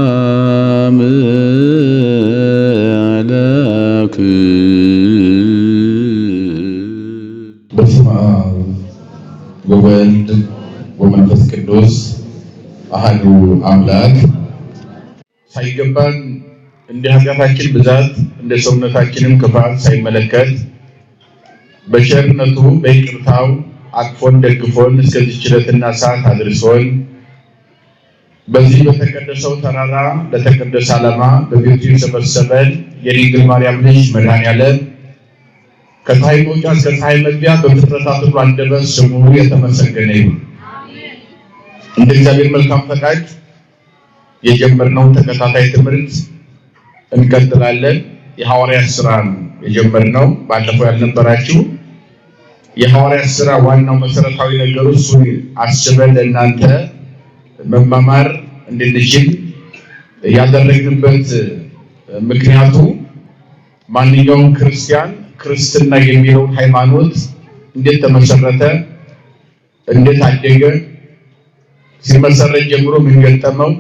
ሰላም ለክ በስመ አብ ወወልድ ወመንፈስ ቅዱስ አሐዱ አምላክ። ሳይገባን እንደ ኃጢአታችን ብዛት እንደ ሰውነታችንም ክፋት ሳይመለከት በቸርነቱ በይቅርታው አቅፎን ደግፎን እስከዚህች ዕለትና ሰዓት አድርሶን በዚህ በተቀደሰው ተራራ ለተቀደሰ ዓላማ በቤቱ የሰበሰበን የድንግል ማርያም ልጅ መድኃኔዓለም ከፀሐይ መውጫ እስከ ፀሐይ መግቢያ በፍጥረታት ሁሉ አንደበት ስሙ የተመሰገነ ይሁን። እንደ እግዚአብሔር መልካም ፈቃድ የጀመርነውን ተከታታይ ትምህርት እንቀጥላለን። የሐዋርያት ሥራ የጀመርነው ባለፈው ያልነበራችሁ የሐዋርያት ሥራ ዋናው መሰረታዊ ነገሩ እሱ አስበን ለእናንተ መማማር እንድንችል ያደረግንበት ምክንያቱ ማንኛውም ክርስቲያን ክርስትና የሚለውን ሃይማኖት እንዴት ተመሰረተ፣ እንዴት አደገ፣ ሲመሰረት ጀምሮ ምን ገጠመው፣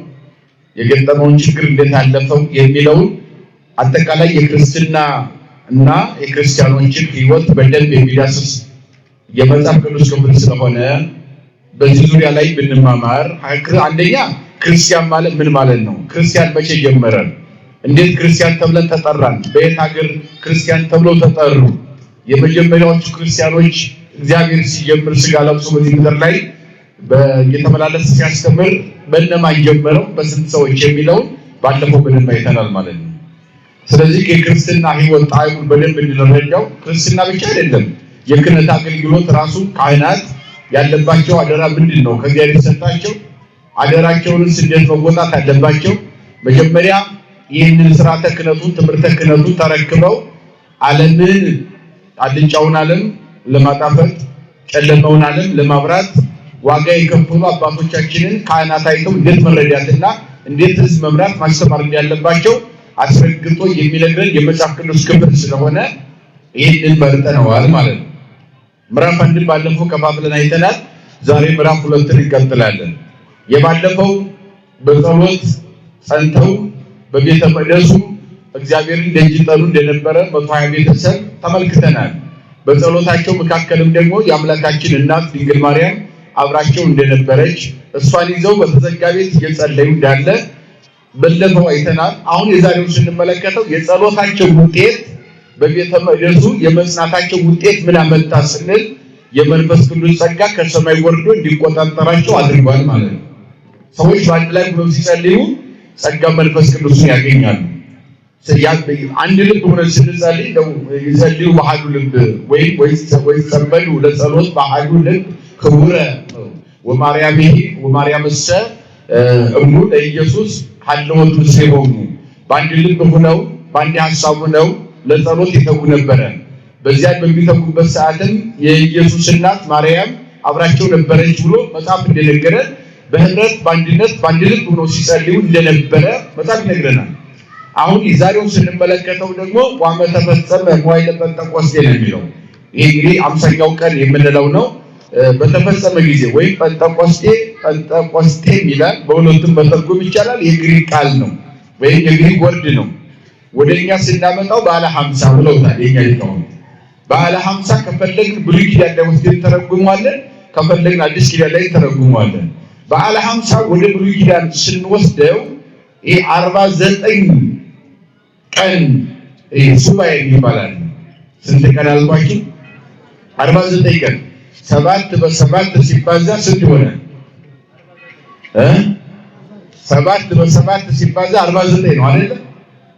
የገጠመውን ችግር እንዴት አለፈው የሚለውን አጠቃላይ የክርስትና እና የክርስቲያኖችን ሕይወት በደንብ የሚዳስስ የመጽሐፍ ቅዱስ ክፍል ስለሆነ በዚህ ዙሪያ ላይ ብንማማር፣ አንደኛ ክርስቲያን ማለት ምን ማለት ነው? ክርስቲያን መቼ ጀመረ? እንዴት ክርስቲያን ተብለን ተጠራን? በየት ሀገር ክርስቲያን ተብለው ተጠሩ? የመጀመሪያዎቹ ክርስቲያኖች እግዚአብሔር ሲጀምር ሥጋ ለብሶ በዚህ ምድር ላይ እየተመላለሰ ሲያስተምር በእነማን ጀመረው? በስንት ሰዎች የሚለውን ባለፈው በደንብ አይተናል ማለት ነው። ስለዚህ የክርስትና ሕይወት ጣዕሙን በደንብ እንድንረዳው ክርስትና ብቻ አይደለም፣ የክህነት አገልግሎት ራሱ ካህናት ያለባቸው አደራ ምንድን ነው? ከእግዚአብሔር የተሰጣቸው አደራቸውንስ እንዴት መወጣት አለባቸው? መጀመሪያ ይህንን ስርዓተ ክህነቱን ትምህርተ ክህነቱን ተረክበው ዓለምን አልጫውን ዓለም ለማጣፈጥ ጨለማውን ዓለም ለማብራት ዋጋ የከፈሉ አባቶቻችንን ካህናት አይተው እንዴት መረዳትና እንዴት ሕዝብ መምራት ማስተማር እንዳለባቸው አስረግጦ የሚነግረን የመጽሐፍ ቅዱስ ክፍል ስለሆነ ይህንን መርጠነዋል ማለት ነው። ምዕራፍ 1 ባለፈው ከፋፍለን አይተናል። ዛሬ ምዕራፍ 2 እንቀጥላለን። የባለፈው በጸሎት ጸንተው በቤተ መቅደሱ እግዚአብሔርን ደጅ ጠኑ እንደነበረ 120 ቤተሰብ ተመልክተናል። በጸሎታቸው መካከልም ደግሞ የአምላካችን እናት ድንግል ማርያም አብራቸው እንደነበረች እሷን ይዘው በተዘጋ ቤት እየጸለዩ እንዳለ ባለፈው አይተናል። አሁን የዛሬው ስንመለከተው የጸሎታቸው ውጤት በቤተ መቅደሱ የመጽናታቸው ውጤት ምን አመጣ ስንል የመንፈስ ቅዱስ ጸጋ ከሰማይ ወርዶ እንዲቆጣጠራቸው አድርጓል ማለት ነው። ሰዎች በአንድ ላይ ብለው ሲጸልዩ ጸጋ መንፈስ ቅዱስን ያገኛሉ። አንድ ልብ ሆነን ስንጸልይ ይጸልዩ በአሐዱ ልብ ወይስ ጸበሉ ለጸሎት በአሐዱ ልብ ክቡረ ወማርያምሰ እሙ ለኢየሱስ ሀለወቱ ሲሆኑ በአንድ ልብ ሆነው በአንድ ሀሳብ ሆነው ለጸሎት ይተጉ ነበረ። በዚያ በሚተጉበት ሰዓትም የኢየሱስ እናት ማርያም አብራቸው ነበረች ብሎ መጽሐፍ እንደነገረ በህብረት በአንድነት በአንድ ልብ ሆነው ሲጸልዩ እንደነበረ መጽሐፍ ይነግረናል። አሁን የዛሬውን ስንመለከተው ደግሞ ዋመ ተፈጸመ መዋዕለ ጴንጠቆስጤ ነው የሚለው። ይህ እንግዲህ 50ኛው ቀን የምንለው ነው። በተፈጸመ ጊዜ ወይም ጴንጠቆስጤ ይላል። በሁለቱም መተርጎም ይቻላል። የግሪክ ቃል ነው ወይም የግሪክ ወርድ ነው። ወደኛ ስናመጣው በዓለ 50 ብለውታል የኛ ሊቃውንት። በዓለ 50 ከፈለግን ብሉይ ኪዳን ላይ ወስደን ተረጉመዋለን፣ ከፈለግን አዲስ ኪዳን ላይ ተረጉመዋለን። በዓለ 50 ወደ ብሉይ ኪዳን ስንወስደው ይሄ 49 ቀን ሱባኤ ይባላል። ስንት ቀን አልኳችሁ? 49 ቀን። 7 በ7 ሲባዛ ስንት ይሆናል? 7 በ7 ሲባዛ 49 ነው አይደል?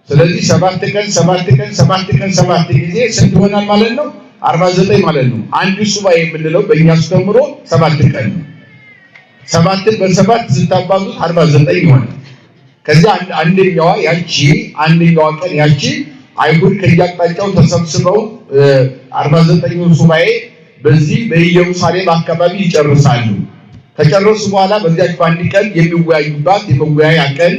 ስለዚህ 7 ቀን 7 ቀን 7 ቀን 7 ጊዜ ስንት ይሆናል ማለት ነው? 49 ማለት ነው። አንዱ ሱባኤ የምንለው በእኛ አስተምሮ 7 ቀን ነው። 7 በ7 ስታባዙት 49 ይሆናል። ከዚያ አንደኛዋ ቀን ያቺ አይሁድ ከየአቅጣጫው ተሰብስበው 49ኙን ሱባኤ በዚህ በኢየሩሳሌም አካባቢ ይጨርሳሉ። ከጨረሱ በኋላ በዚያች በአንድ ቀን የሚወያዩባት የመወያያ ቀን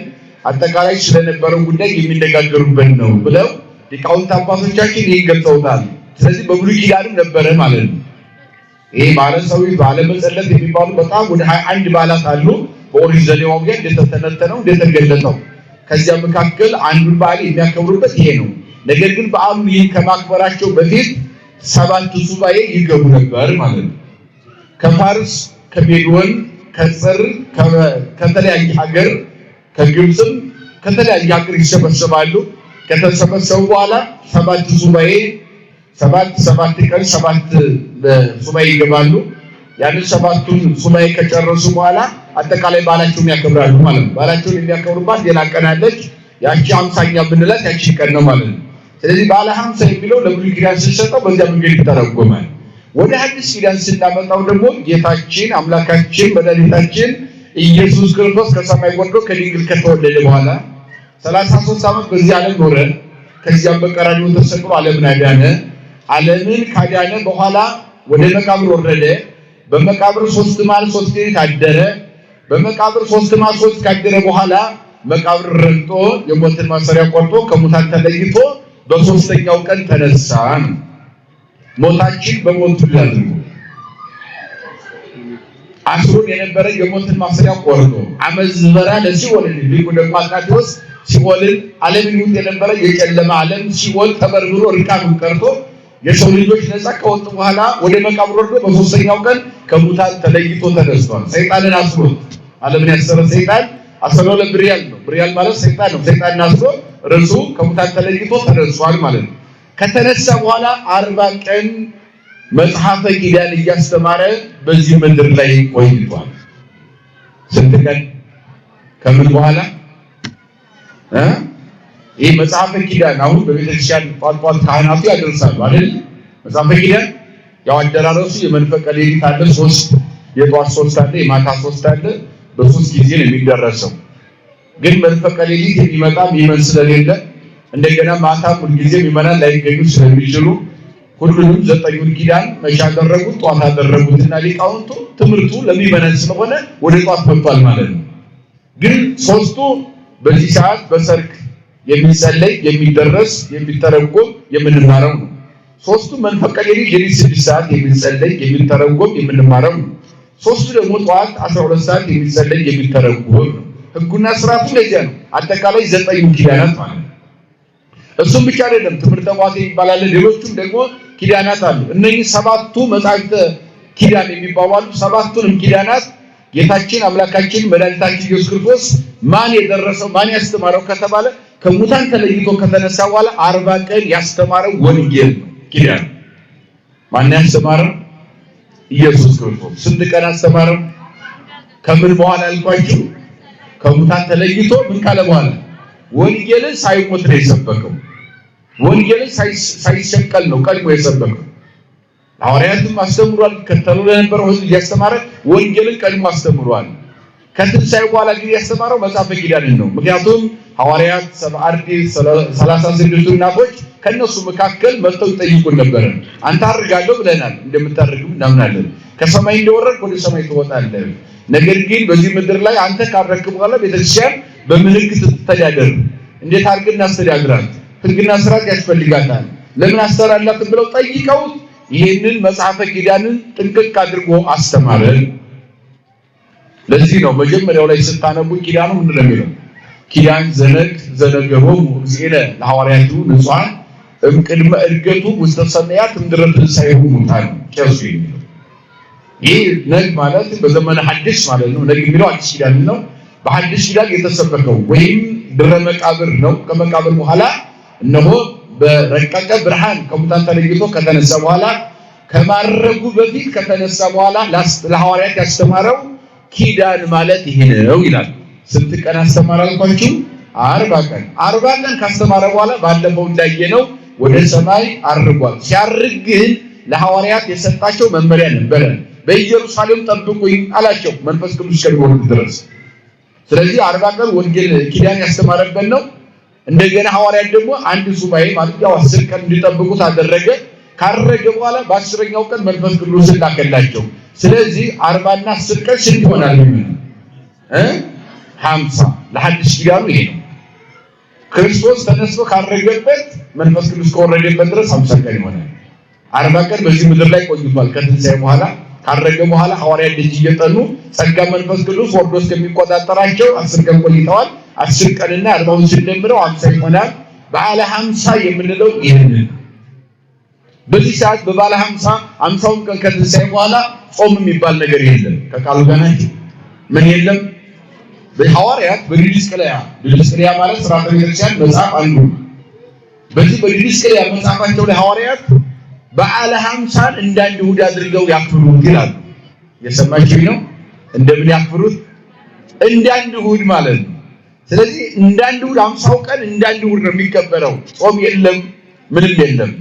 አጠቃላይ ስለነበረው ጉዳይ የሚነጋገሩበት ነው ብለው ሊቃውንት አባቶቻችን ይህን ገልጸውታል። ስለዚህ በብሉይ ኪዳንም ነበረ ማለት ነው። ይሄ ባለሰዊት ባለመጸለት የሚባሉ በጣም ወደ 21 በዓላት አሉ። በኦሪት ዘሌዋውያን እንደተተነተነው እንደተገለጸው ከዚያ መካከል አንዱን በዓል የሚያከብሩበት ይሄ ነው። ነገር ግን በዓሉን ይህን ከማክበራቸው በፊት 7 ሱባኤ ይገቡ ነበር ማለት ነው። ከፋርስ፣ ከሜዶን፣ ከጽር፣ ከተለያየ ሀገር ከግብፅም ከተለያየ ሀገር ይሰበሰባሉ። ከተሰበሰቡ በኋላ 7 ሱባኤ 7 ቀን 7 ሱባኤ ይገባሉ። ያንን 7ቱን ሱባኤ ከጨረሱ በኋላ አጠቃላይ በዓላቸውን ያከብራሉ ማለት ነው። በዓላቸውን የሚያከብሩባት ሌላ ቀን አለች። ያቺ 50ኛ ብንላት ያቺ ቀን ነው ማለት ነው። ስለዚህ በዓለ 50 የሚለው ለብሉይ ኪዳን ሲሰጠው በዚያ መንገድ ይተረጎማል። ወደ አዲስ ኪዳን ስናመጣው ደግሞ ጌታችን አምላካችን መድኃኒታችን ኢየሱስ ክርስቶስ ከሰማይ ወርዶ ከድንግል ከተወለደ በኋላ 33 ዓመት በዚህ ዓለም ኖረ። ከዚያም በቀራንዮ ተሰቅሎ ዓለምን አዳነ። ዓለምን ካዳነ በኋላ ወደ መቃብር ወረደ። በመቃብር 3 መዓል 3 ሌሊት አደረ። በመቃብር 3 መዓል 3 ካደረ በኋላ መቃብር ረግጦ የሞትን ማሰሪያ ቆርጦ ከሙታን ተለይቶ በ3ኛው ቀን ተነሳ። ሞታችን በሞቱ ያድርጉ። አስሮን የነበረ የሞትን ማሰሪያ ቆርጦ አመዝበራ ለሲኦል ሊቁ ደግሞ አትናቴዎስ ሲኦልን ዓለምን ውስጥ የነበረ የጨለማ ዓለም ሲኦል ተበርብሮ ርቃኑን ቀርቶ የሰው ልጆች ነፃ ከወጡ በኋላ ወደ መቃብር ወርዶ በ3ኛው ቀን ከሙታን ተለይቶ ተነስቷል። ሰይጣንን አስሮ ዓለምን ያሰረ ሰይጣን አሰረው ለብሪያል ነው። ብሪያል ማለት ሰይጣን ነው። ሰይጣንን አስሮ ርሱ ከሙታን ተለይቶ ተነስቷል ማለት ነው። ከተነሳ በኋላ 40 ቀን መጽሐፈ ኪዳን እያስተማረ በዚህ ምድር ላይ ቆይቷል። ስንት ቀን? ከምን በኋላ ይህ መጽሐፈ ኪዳን አሁን በቤተክርስቲያን ቋንቋ ካህናቱ ያደርሳሉ አይደል? መጽሐፈ ኪዳን ያው አደራረሱ የመንፈቀ ሌሊት አለ 3 የጧት 3 አለ የማታ 3 አለ በ3 ጊዜ ነው የሚደረሰው። ግን መንፈቀ ሌሊት የሚመጣ የሚመን ስለሌለ እንደገና ማታ ሁሉ ጊዜ የሚመናን ላይገኙ ስለሚችሉ ሁሉንም 9ኙን ኪዳን መቼ አደረጉት? ጧት አደረጉትና ሊቃውንቱ ትምህርቱ ለሚመነን ስለሆነ ወደ ጧት መጥቷል ማለት ነው። ግን 3ቱ በዚህ ሰዓት በሰርክ የሚጸለይ የሚደረስ የሚተረጎም የምንማረው ነው። 3ቱ መንፈቀ ሌሊት 6 ሰዓት የሚጸለይ የሚተረጎም የምንማረው ነው። 3ቱ ደግሞ ጠዋት 12 ሰዓት የሚጸለይ የሚተረጎም ነው። ሕጉና ስርዓቱ ለዚያ ነው። አጠቃላይ 9ኙ ኪዳናት ማለት ነው። እሱም ብቻ አይደለም፣ ትምህርተ ሟቴ ይባላል። ሌሎቹም ደግሞ ኪዳናት አሉ። እነዚህ 7ቱ መጻሕፍተ ኪዳን የሚባሉ አሉ። 7ቱንም ኪዳናት ጌታችን አምላካችን መድኃኒታችን ኢየሱስ ክርስቶስ ማን የደረሰው ማን ያስተማረው ከተባለ ከሙታን ተለይቶ ከተነሳ በኋላ 40 ቀን ያስተማረው ወንጌል ነው። ኪዳን ማን ያስተማረው? ኢየሱስ ክርስቶስ። ስንት ቀን አስተማረው? ከምን በኋላ አልኳችሁ? ከሙታን ተለይቶ ምን ካለ በኋላ ወንጌልን ሳይሞት ነው የሰበከው። ወንጌልን ሳይሰቀል ነው ቀድሞ የሰበከው። ሐዋርያትም አስተምሯል። ከተሉ ለነበረው ሕዝብ እያስተማረ ወንጌልን ቀድሞ አስተምሯል። ከትንሣኤ በኋላ ግን ያስተማረው መጽሐፈ ኪዳንን ነው። ምክንያቱም ሐዋርያት 36 እናቶች ከነሱ መካከል መጥተው ይጠይቁን ነበር። አንተ አርጋለሁ ብለናል፣ እንደምታርግም እናምናለን። ከሰማይ እንደወረድክ ወደ ሰማይ ትወጣለህ። ነገር ግን በዚህ ምድር ላይ አንተ ካረክ በኋላ ቤተክርስቲያን በምልክት ትተዳደር። እንዴት አድርገን እናስተዳድራት? ሕግና ስርዓት ያስፈልጋታል። ለምን አሰራላት ብለው ጠይቀውት ይህንን መጽሐፈ ኪዳንን ጥንቅቅ አድርጎ አስተማረ። ለዚህ ነው መጀመሪያው ላይ ስታነቡ ኪዳኑ ምንድን ነው የሚለው? ኪዳን ዘነገሮሙ እግዚእነ ለሐዋርያቱ ንጹሐን እምቅድመ ዕርገቱ ውስተ ሰማያት እምድረ ትንሣኤሁ ሙታን ቄሱ የሚለው ይህ ነግ ማለት በዘመነ ሐዲስ ማለት ነው። ነግ የሚለው አዲስ ኪዳን ነው። በሐዲስ ኪዳን የተሰበከው ወይም ድረ መቃብር ነው። ከመቃብር በኋላ እነሆ በረቀቀ ብርሃን ከሙታን ተለይቶ ከተነሳ በኋላ ከማረጉ በፊት ከተነሳ በኋላ ለሐዋርያት ያስተማረው ኪዳን ማለት ይሄ ነው ይላል። ስንት ቀን አስተማረ አልኳችሁ? 40 ቀን። 40 ቀን ካስተማረ በኋላ ባለፈው እንዳየነው ወደ ሰማይ አርጓል። ሲያርግ ግን ለሐዋርያት የሰጣቸው መመሪያ ነበረ። በኢየሩሳሌም ጠብቁኝ አላቸው መንፈስ ቅዱስ እስከሚወርድ ድረስ። ስለዚህ 40 ቀን ወንጌል ኪዳን ያስተማረበት ነው። እንደገና ሐዋርያት ደግሞ አንድ ሱባኤ ማለት ያው 10 ቀን እንዲጠብቁት አደረገ። ካረገ በኋላ በ10ኛው ቀን መንፈስ ቅዱስ ላከላቸው። ስለዚህ 40 እና 10 ቀን ስንት ይሆናል? 50 ለሐዲስ ኪዳኑ ይሄ ነው። ክርስቶስ ተነስቶ ካረገበት መንፈስ ቅዱስ ከወረደበት ድረስ 50 ቀን ይሆናል። 40 ቀን በዚህ ምድር ላይ ቆይቷል። ከትንሣኤ በኋላ ካረገ በኋላ ሐዋርያት ደጅ እየጠኑ ጸጋ መንፈስ ቅዱስ ወርዶ እስከሚቆጣጠራቸው 10 ቀን ቆይተዋል። 10 ቀንና 40ውን ሲደምረው 50 ይሆናል። በዓለ 50 የምንለው ይሄንን በዚህ ሰዓት በበዓለ 50ውን ቀን ከትንሣኤ በኋላ ጾም የሚባል ነገር የለም። ከቃሉ ጋር ናቸው። ምን የለም? በሐዋርያት በዲድስቅልያ ማለት ሥርዓተ ቤተክርስቲያን መጽሐፍ አንዱ በዚህ በዲድስቅልያ መጽሐፋቸው ላይ ሐዋርያት በዓለ 50ን እንዳንድ እሑድ አድርገው ያክብሩት ይላሉ። የሰማችሁኝ ነው? እንደምን ያክብሩት? እንዳንድ እሑድ ማለት ነው። ስለዚህ እንዳንድ እሑድ 50ው ቀን እንዳንድ እሑድ ነው የሚከበረው። ጾም የለም፣ ምንም የለም፣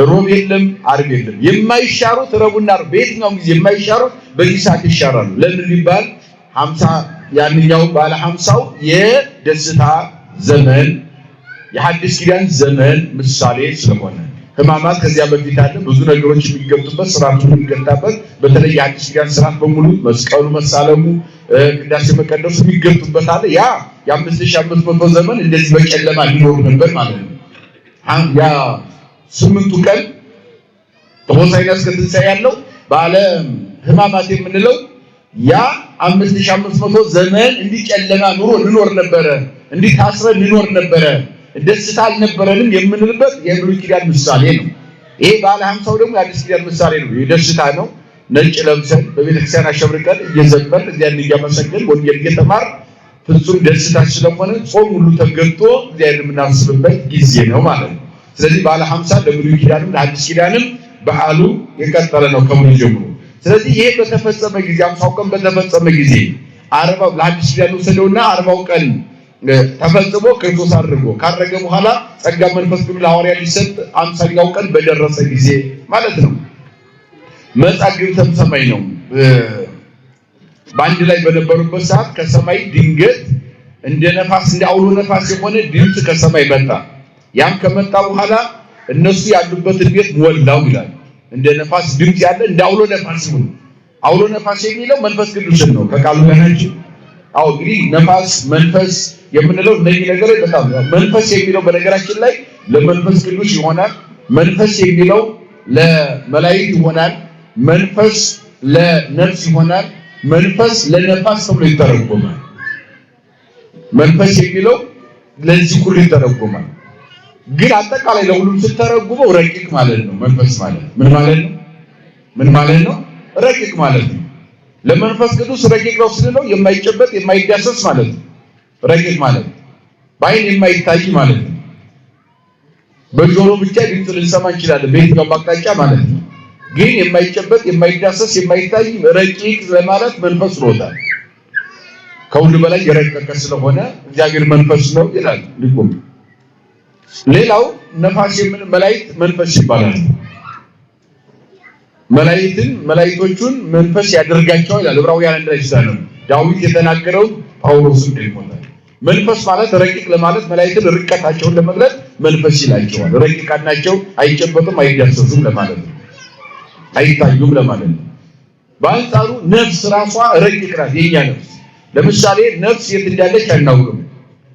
ሮብ የለም፣ ዓርብ የለም። የማይሻሩት ረቡዕና ዓርብ በየትኛውም ጊዜ የማይሻሩት በዚህ ሰዓት ይሻራሉ። ለምን ቢባል 50 ያንኛው በዓለ 50ው የደስታ ዘመን የሐዲስ ኪዳን ዘመን ምሳሌ ስለሆነ ሕማማት ከዚያ በፊት አለ። ብዙ ነገሮች የሚገቡበት ስርዓቱ የሚገታበት በተለይ የሐዲስ ኪዳን ስርዓት በሙሉ መስቀሉ፣ መሳለሙ፣ ቅዳሴ መቀደሱ የሚገቡበት አለ። ያ የ5500 ዘመን እንደዚህ በጨለማ ሊኖር ነበር ማለት ነው። ያ 8ቱ ቀን ሆሳዕና እስከ ትንሣኤ ያለው በዓለ ሕማማት የምንለው ያ 5500 ዘመን እንዲህ ጨለማ ኑሮ እንኖር ነበረ፣ እንዲህ ታስረን እንኖር ነበረ፣ ደስታ አልነበረንም የምንልበት የብሉይ ኪዳን ምሳሌ ነው። ይሄ በዓለ 50ው ደግሞ የአዲስ ኪዳን ምሳሌ ነው። የደስታ ነው። ነጭ ለብሰን በቤተክርስቲያን አሸብርቀን እየዘመርን እግዚአብሔርን እያመሰገን ወንጌል እየተማር ፍጹም ደስታ ስለሆነ ጾም ሁሉ ተገድቶ እግዚአብሔርን የምናስብበት ጊዜ ነው ማለት ነው። ስለዚህ በዓለ 50 ለብሉይ ኪዳንም ለአዲስ ኪዳንም በዓሉ የቀጠለ ነው ከሙሉ ጀምሮ። ስለዚህ ይሄ በተፈጸመ ጊዜ 50ው ቀን በተፈጸመ ጊዜ 40 ለአዲስ ኪዳን ወሰደውና 40ው ቀን ተፈጽሞ ክርስቶስ አድርጎ ካረገ በኋላ ጸጋ መንፈስ ቅዱስ ለሐዋርያት ሊሰጥ 50ኛው ቀን በደረሰ ጊዜ ማለት ነው። መጻግብተ ሰማይ ነው። በአንድ ላይ በነበሩበት ሰዓት ከሰማይ ድንገት እንደ ነፋስ እንደ አውሎ ነፋስ የሆነ ድምፅ ከሰማይ መጣ። ያም ከመጣ በኋላ እነሱ ያሉበትን ቤት ሞላው ይላል። እንደ ነፋስ ድምፅ ያለ እንደ አውሎ ነፋስ ነው። አውሎ ነፋስ የሚለው መንፈስ ቅዱስን ነው። ከቃሉ ጋር ናቸው። አዎ እንግዲህ ነፋስ መንፈስ የምንለው እነዚህ ነገሮች በጣም መንፈስ የሚለው በነገራችን ላይ ለመንፈስ ቅዱስ ይሆናል። መንፈስ የሚለው ለመላእክት ይሆናል። መንፈስ ለነፍስ ይሆናል። መንፈስ ለነፋስ ተብሎ ይተረጎማል። መንፈስ የሚለው ለዚህ ሁሉ ይተረጎማል። ግን አጠቃላይ ለሁሉም ስትተረጉመው ረቂቅ ማለት ነው። መንፈስ ማለት ምን ማለት ነው? ምን ማለት ነው? ረቂቅ ማለት ነው። ለመንፈስ ቅዱስ ረቂቅ ነው ስንለው የማይጨበጥ የማይዳሰስ ማለት ነው። ረቂቅ ማለት በዓይን የማይታይ ማለት ነው። በጆሮ ብቻ ድምፅ ልንሰማ እንችላለን በየትኛውም አቅጣጫ ማለት ነው። ግን የማይጨበጥ የማይዳሰስ የማይታይ ረቂቅ ለማለት መንፈስ ሮታል። ከሁሉ በላይ የረቀቀ ስለሆነ እግዚአብሔር መንፈስ ነው ይላል ሊቁም። ሌላው ነፋስ የምን መላእክት መንፈስ ይባላል። መላእክቶቹን መንፈስ ያደርጋቸው ይላል ዕብራውያን ላይ ነው ዳዊት የተናገረው ጳውሎስም ደግሞታል። መንፈስ ማለት ረቂቅ ለማለት መላእክትን ርቀታቸውን ለመግለጽ መንፈስ ይላቸዋል። ረቂቃን ናቸው፣ አይጨበጡም፣ አይዳሰሱም ለማለት ነው። አይታዩም ለማለት ነው። በአንጻሩ ነፍስ ራሷ ረቂቅ ናት። የኛ ነፍስ ለምሳሌ ነፍስ የት እንዳለች አናውቅም፣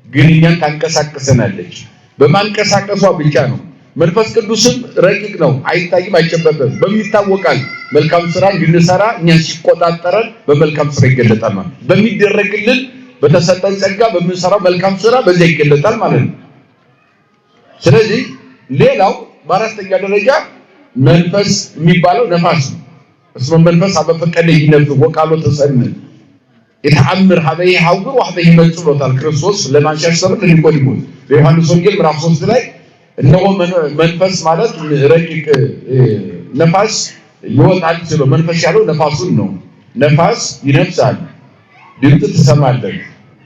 ግን እኛን ታንቀሳቅሰናለች። በማንቀሳቀሷ ብቻ ነው። መንፈስ ቅዱስም ረቂቅ ነው፣ አይታይም፣ አይጨበጥም። በሚታወቃል መልካም ስራ እንድንሰራ እኛን ሲቆጣጠረን በመልካም ስራ ይገለጣል ማለት ነው። በሚደረግልን በተሰጠን ጸጋ በምንሰራው መልካም ስራ በዚያ ይገለጣል ማለት ነው። ስለዚህ ሌላው በአራተኛ ደረጃ መንፈስ የሚባለው ነፋስ ነው። እስመ መንፈስ አበፈቀደ ይነፍስ ወቃሎ ተሰምን የተአምር ሀበይ ሐውር ወሐበይ መጽሎታል ክርስቶስ ለማንሻሰር ለኒቆዲሞስ በዮሐንስ ወንጌል ምዕራፍ 3 ላይ እነሆ መንፈስ ማለት ረቂቅ ነፋስ ይወጣል ሲሉ መንፈስ ያለው ነፋሱን ነው። ነፋስ ይነፍሳል፣ ድምፅ ትሰማለህ፣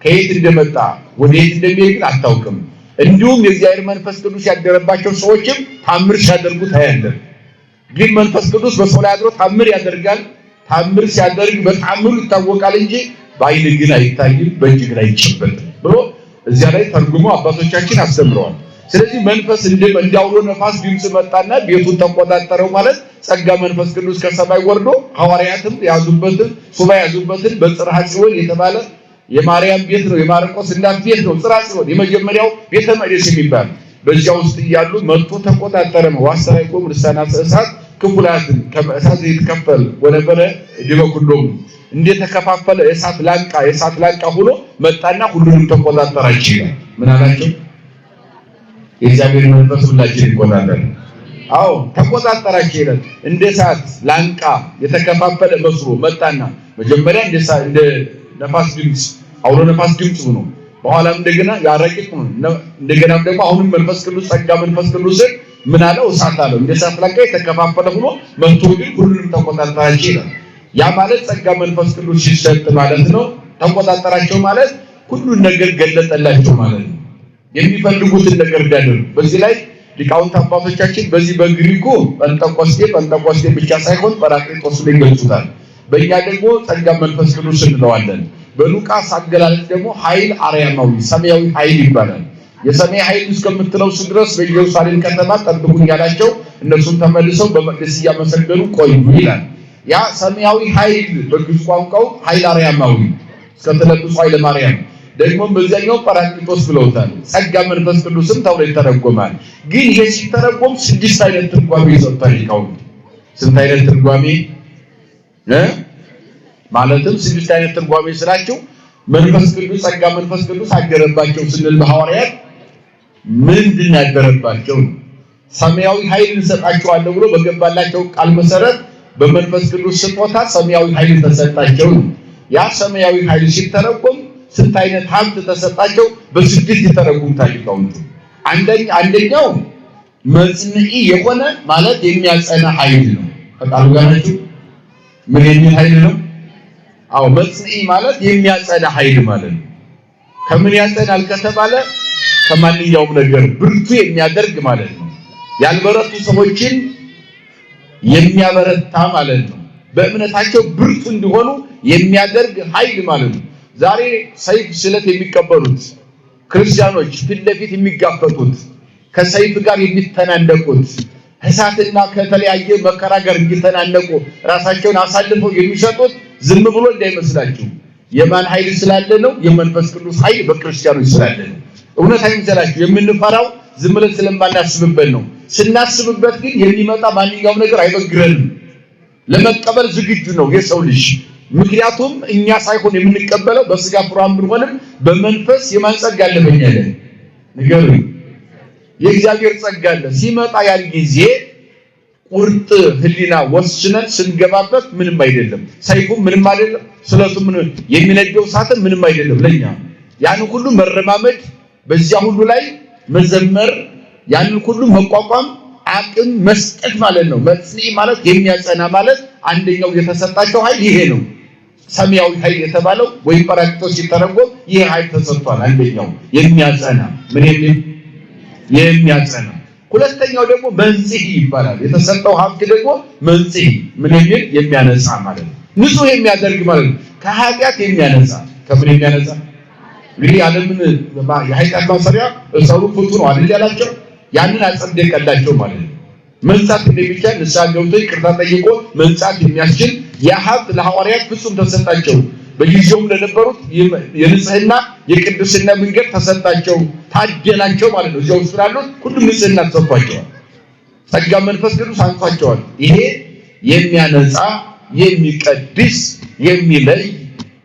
ከየት እንደመጣ ወዴት እንደሚሄድ አታውቅም። እንዲሁም የእግዚአብሔር መንፈስ ቅዱስ ያደረባቸው ሰዎችም ታምር ሲያደርጉ ታያለህ። ግን መንፈስ ቅዱስ በሰው ላይ አድሮ ታምር ያደርጋል። ታምር ሲያደርግ በታምሩ ይታወቃል እንጂ በዓይን ግን አይታይም፣ በእጅ ግን አይጨበጥም ብሎ እዚያ ላይ ተርጉሞ አባቶቻችን አስተምረዋል። ስለዚህ መንፈስ እንዳውሎ ነፋስ ድምፅ መጣና ቤቱን ተቆጣጠረው ማለት ጸጋ መንፈስ ቅዱስ ከሰማይ ወርዶ ሐዋርያትም ያዙበትን ሱባኤ ያዙበትን በጽርሐ ጽዮን የተባለ የማርያም ቤት ነው። የማርቆስ እናት ቤት ነው ጽርሐ ጽዮን። የመጀመሪያው ቤተ መቅደስ የሚባል በዚያ ውስጥ ያሉ መጥቶ ተቆጣጠረ ነው ዋሰራይቆም ልሳናት እሳት ክፉላትን ከእሳት የተከፈለ ወነበረ ዲበኩሎም እንደተከፋፈለ እሳት ላንቃ ሆኖ መጣና ሁሉንም ተቆጣጠራቸው ምን አላቸው የእግዚአብሔር መንፈስ ሁላችን ይቆጣጠራል አዎ ተቆጣጠራቸው ይላል እንደ እሳት ላንቃ የተከፋፈለ መስሎ መጣና መጀመሪያ እንደ ነፋስ ድምጽ አውሎ ነፋስ ድምጽ ሆኖ በኋላም እንደገና ያረቂቅ ነው እንደገናም ደግሞ አሁንም መንፈስ ቅዱስ ጸጋ መንፈስ ቅዱስ ምን አለው እሳት አለው እንደ እሳት ላንቃ የተከፋፈለ ሆኖ መጥቶ ግን ሁሉንም ተቆጣጠራቸው ይላል ያ ማለት ጸጋ መንፈስ ቅዱስ ሲሰጥ ማለት ነው ተቆጣጠራቸው ማለት ሁሉን ነገር ገለጠላቸው ማለት ነው የሚፈልጉትን ነገር ያደርጉ በዚህ ላይ ሊቃውንት አባቶቻችን በዚህ በግሪኩ ጴንጤቆስጤ ብቻ ሳይሆን ጰራቅሊጦስ ላይ ገልጹታል በእኛ ደግሞ ጸጋ መንፈስ ቅዱስ እንለዋለን በሉቃስ አገላለጽ ደግሞ ኃይል አርያማዊ ሰማያዊ ኃይል ይባላል የሰማይ ኃይል እስከምትለው ድረስ በኢየሩሳሌም ከተማ ጠብቁኝ ያላቸው እነሱም ተመልሰው በመቅደስ ያመሰገኑ ቆዩ ይላል ያ ሰማያዊ ኃይል በግዕዝ ቋንቋው ኃይል አርያማዊ እስከተለብሶ ኃይለ ማርያም ደግሞ በዚያኛው ጰራቅሊጦስ ብለውታል ጸጋ መንፈስ ቅዱስም ተብሎ ይተረጎማል ግን ይሄ ሲተረጎም 6 አይነት ትርጓሜ ይሰጣል ሊቃውንት ስንት አይነት ትርጓሜ ማለትም 6 አይነት ትርጓሜ ስላቸው መንፈስ ቅዱስ ጸጋ መንፈስ ቅዱስ አገረባቸው ስንል በሐዋርያት ምንድን ያገረባቸው ሰማያዊ ኃይል እንሰጣቸዋለን ብሎ በገባላቸው ቃል መሰረት በመንፈስ ቅዱስ ስጦታ ሰማያዊ ኃይል ተሰጣቸው ያ ሰማያዊ ኃይል ሲተረጎም ስንት አይነት ሀብት ተሰጣቸው በስድስት ይተረጉሙታል ሊቃውንቱ አንደኛው መጽንዒ የሆነ ማለት የሚያጸና ኃይል ነው ከቃሉ ጋር ናችሁ ምን የሚል ኃይል ነው አዎ መጽንዒ ማለት የሚያጸና ኃይል ማለት ነው ከምን ያጸናል ከተባለ ከማንኛውም ነገር ብርቱ የሚያደርግ ማለት ነው ያልበረቱ ሰዎችን የሚያበረታ ማለት ነው በእምነታቸው ብርቱ እንዲሆኑ የሚያደርግ ኃይል ማለት ነው ዛሬ ሰይፍ ስለት የሚቀበሉት ክርስቲያኖች ፊት ለፊት የሚጋፈጡት ከሰይፍ ጋር የሚተናነቁት እሳትና ከተለያየ መከራ ጋር የሚተናነቁ ራሳቸውን አሳልፈው የሚሰጡት ዝም ብሎ እንዳይመስላችሁ የማን ኃይል ስላለ ነው የመንፈስ ቅዱስ ኃይል በክርስቲያኖች ስላለ ነው እውነት አይመስላችሁ የምንፈራው ዝም ብለን ስለማናስብበት ነው ስናስብበት ግን የሚመጣ ማንኛውም ነገር አይበግረንም ለመቀበል ዝግጁ ነው የሰው ልጅ ምክንያቱም እኛ ሳይሆን የምንቀበለው በስጋ ፍራም ብንሆንም በመንፈስ የማንጸጋ አለበኛለ ነገር የእግዚአብሔር ጸጋ አለ ሲመጣ ያን ጊዜ ቁርጥ ህሊና ወስነን ስንገባበት ምንም አይደለም ሰይፉ ምንም አይደለም ስለቱ ምን የሚነደው ሳተ ምንም አይደለም ለኛ ያን ሁሉ መረማመድ በዚያ ሁሉ ላይ መዘመር ያን ሁሉ መቋቋም አቅም መስጠት ማለት ነው መጽንዒ ማለት የሚያጸና ማለት አንደኛው የተሰጣቸው ኃይል ይሄ ነው ሰማያዊ ኃይል የተባለው ወይ ጰራቅሊጦስ ሲተረጎም ይሄ ኃይል ተሰጥቷል አንደኛው የሚያጸና ምን የሚያጸና ሁለተኛው ደግሞ መንጽሔ ይባላል የተሰጠው ሀብት ደግሞ መንጽሔ ምን የሚያነጻ ማለት ነው ንጹህ የሚያደርግ ማለት ነው ከኃጢአት የሚያነጻ ከምን የሚያነጻ እንግዲህ ዓለምን የኃጢአት ማሰሪያ ሰው ፍቱ ነው አይደል ያላቸው ያንን አጸደቀላቸው ማለት ነው መንጻት እንደሚቻል ንስሐ ገብቶ ይቅርታ ጠይቆ መንጻት የሚያስችል የሀብት ለሐዋርያት ፍጹም ተሰጣቸው በጊዜውም ለነበሩት የንጽህና የቅድስና መንገድ ተሰጣቸው ታደላቸው ማለት ነው እዚያው ስላሉት ሁሉም ንጽህና ተሰጥቷቸዋል ጸጋ መንፈስ ቅዱስ አንቷቸዋል ይሄ የሚያነጻ የሚቀድስ የሚለይ